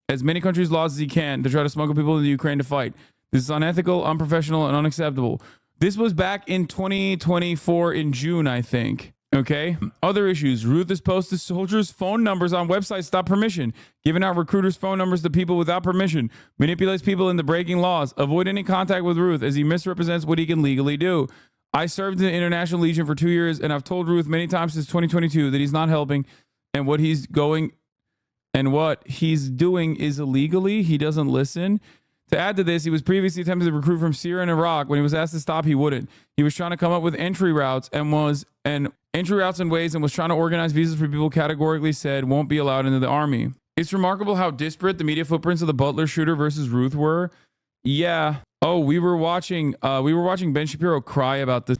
as many countries' laws as he can to try to smuggle people into Ukraine to fight. This is unethical, unprofessional, and unacceptable. This was back in 2024 in June, I think. Okay. Other issues. Ruth has posted soldiers' phone numbers on websites without permission, giving out recruiters' phone numbers to people without permission, manipulates people into breaking laws. Avoid any contact with Ruth as he misrepresents what he can legally do. I served in the International Legion for 2 years, and I've told Ruth many times since 2022 that he's not helping, and what he's doing is illegally. He doesn't listen. To add to this, he was previously attempted to recruit from Syria and Iraq. When he was asked to stop, he wouldn't. He was trying to come up with entry routes and was trying to organize visas for people categorically said won't be allowed into the army. It's remarkable how disparate the media footprints of the Butler shooter versus Ruth were. Yeah. Oh, we were watching Ben Shapiro cry about this.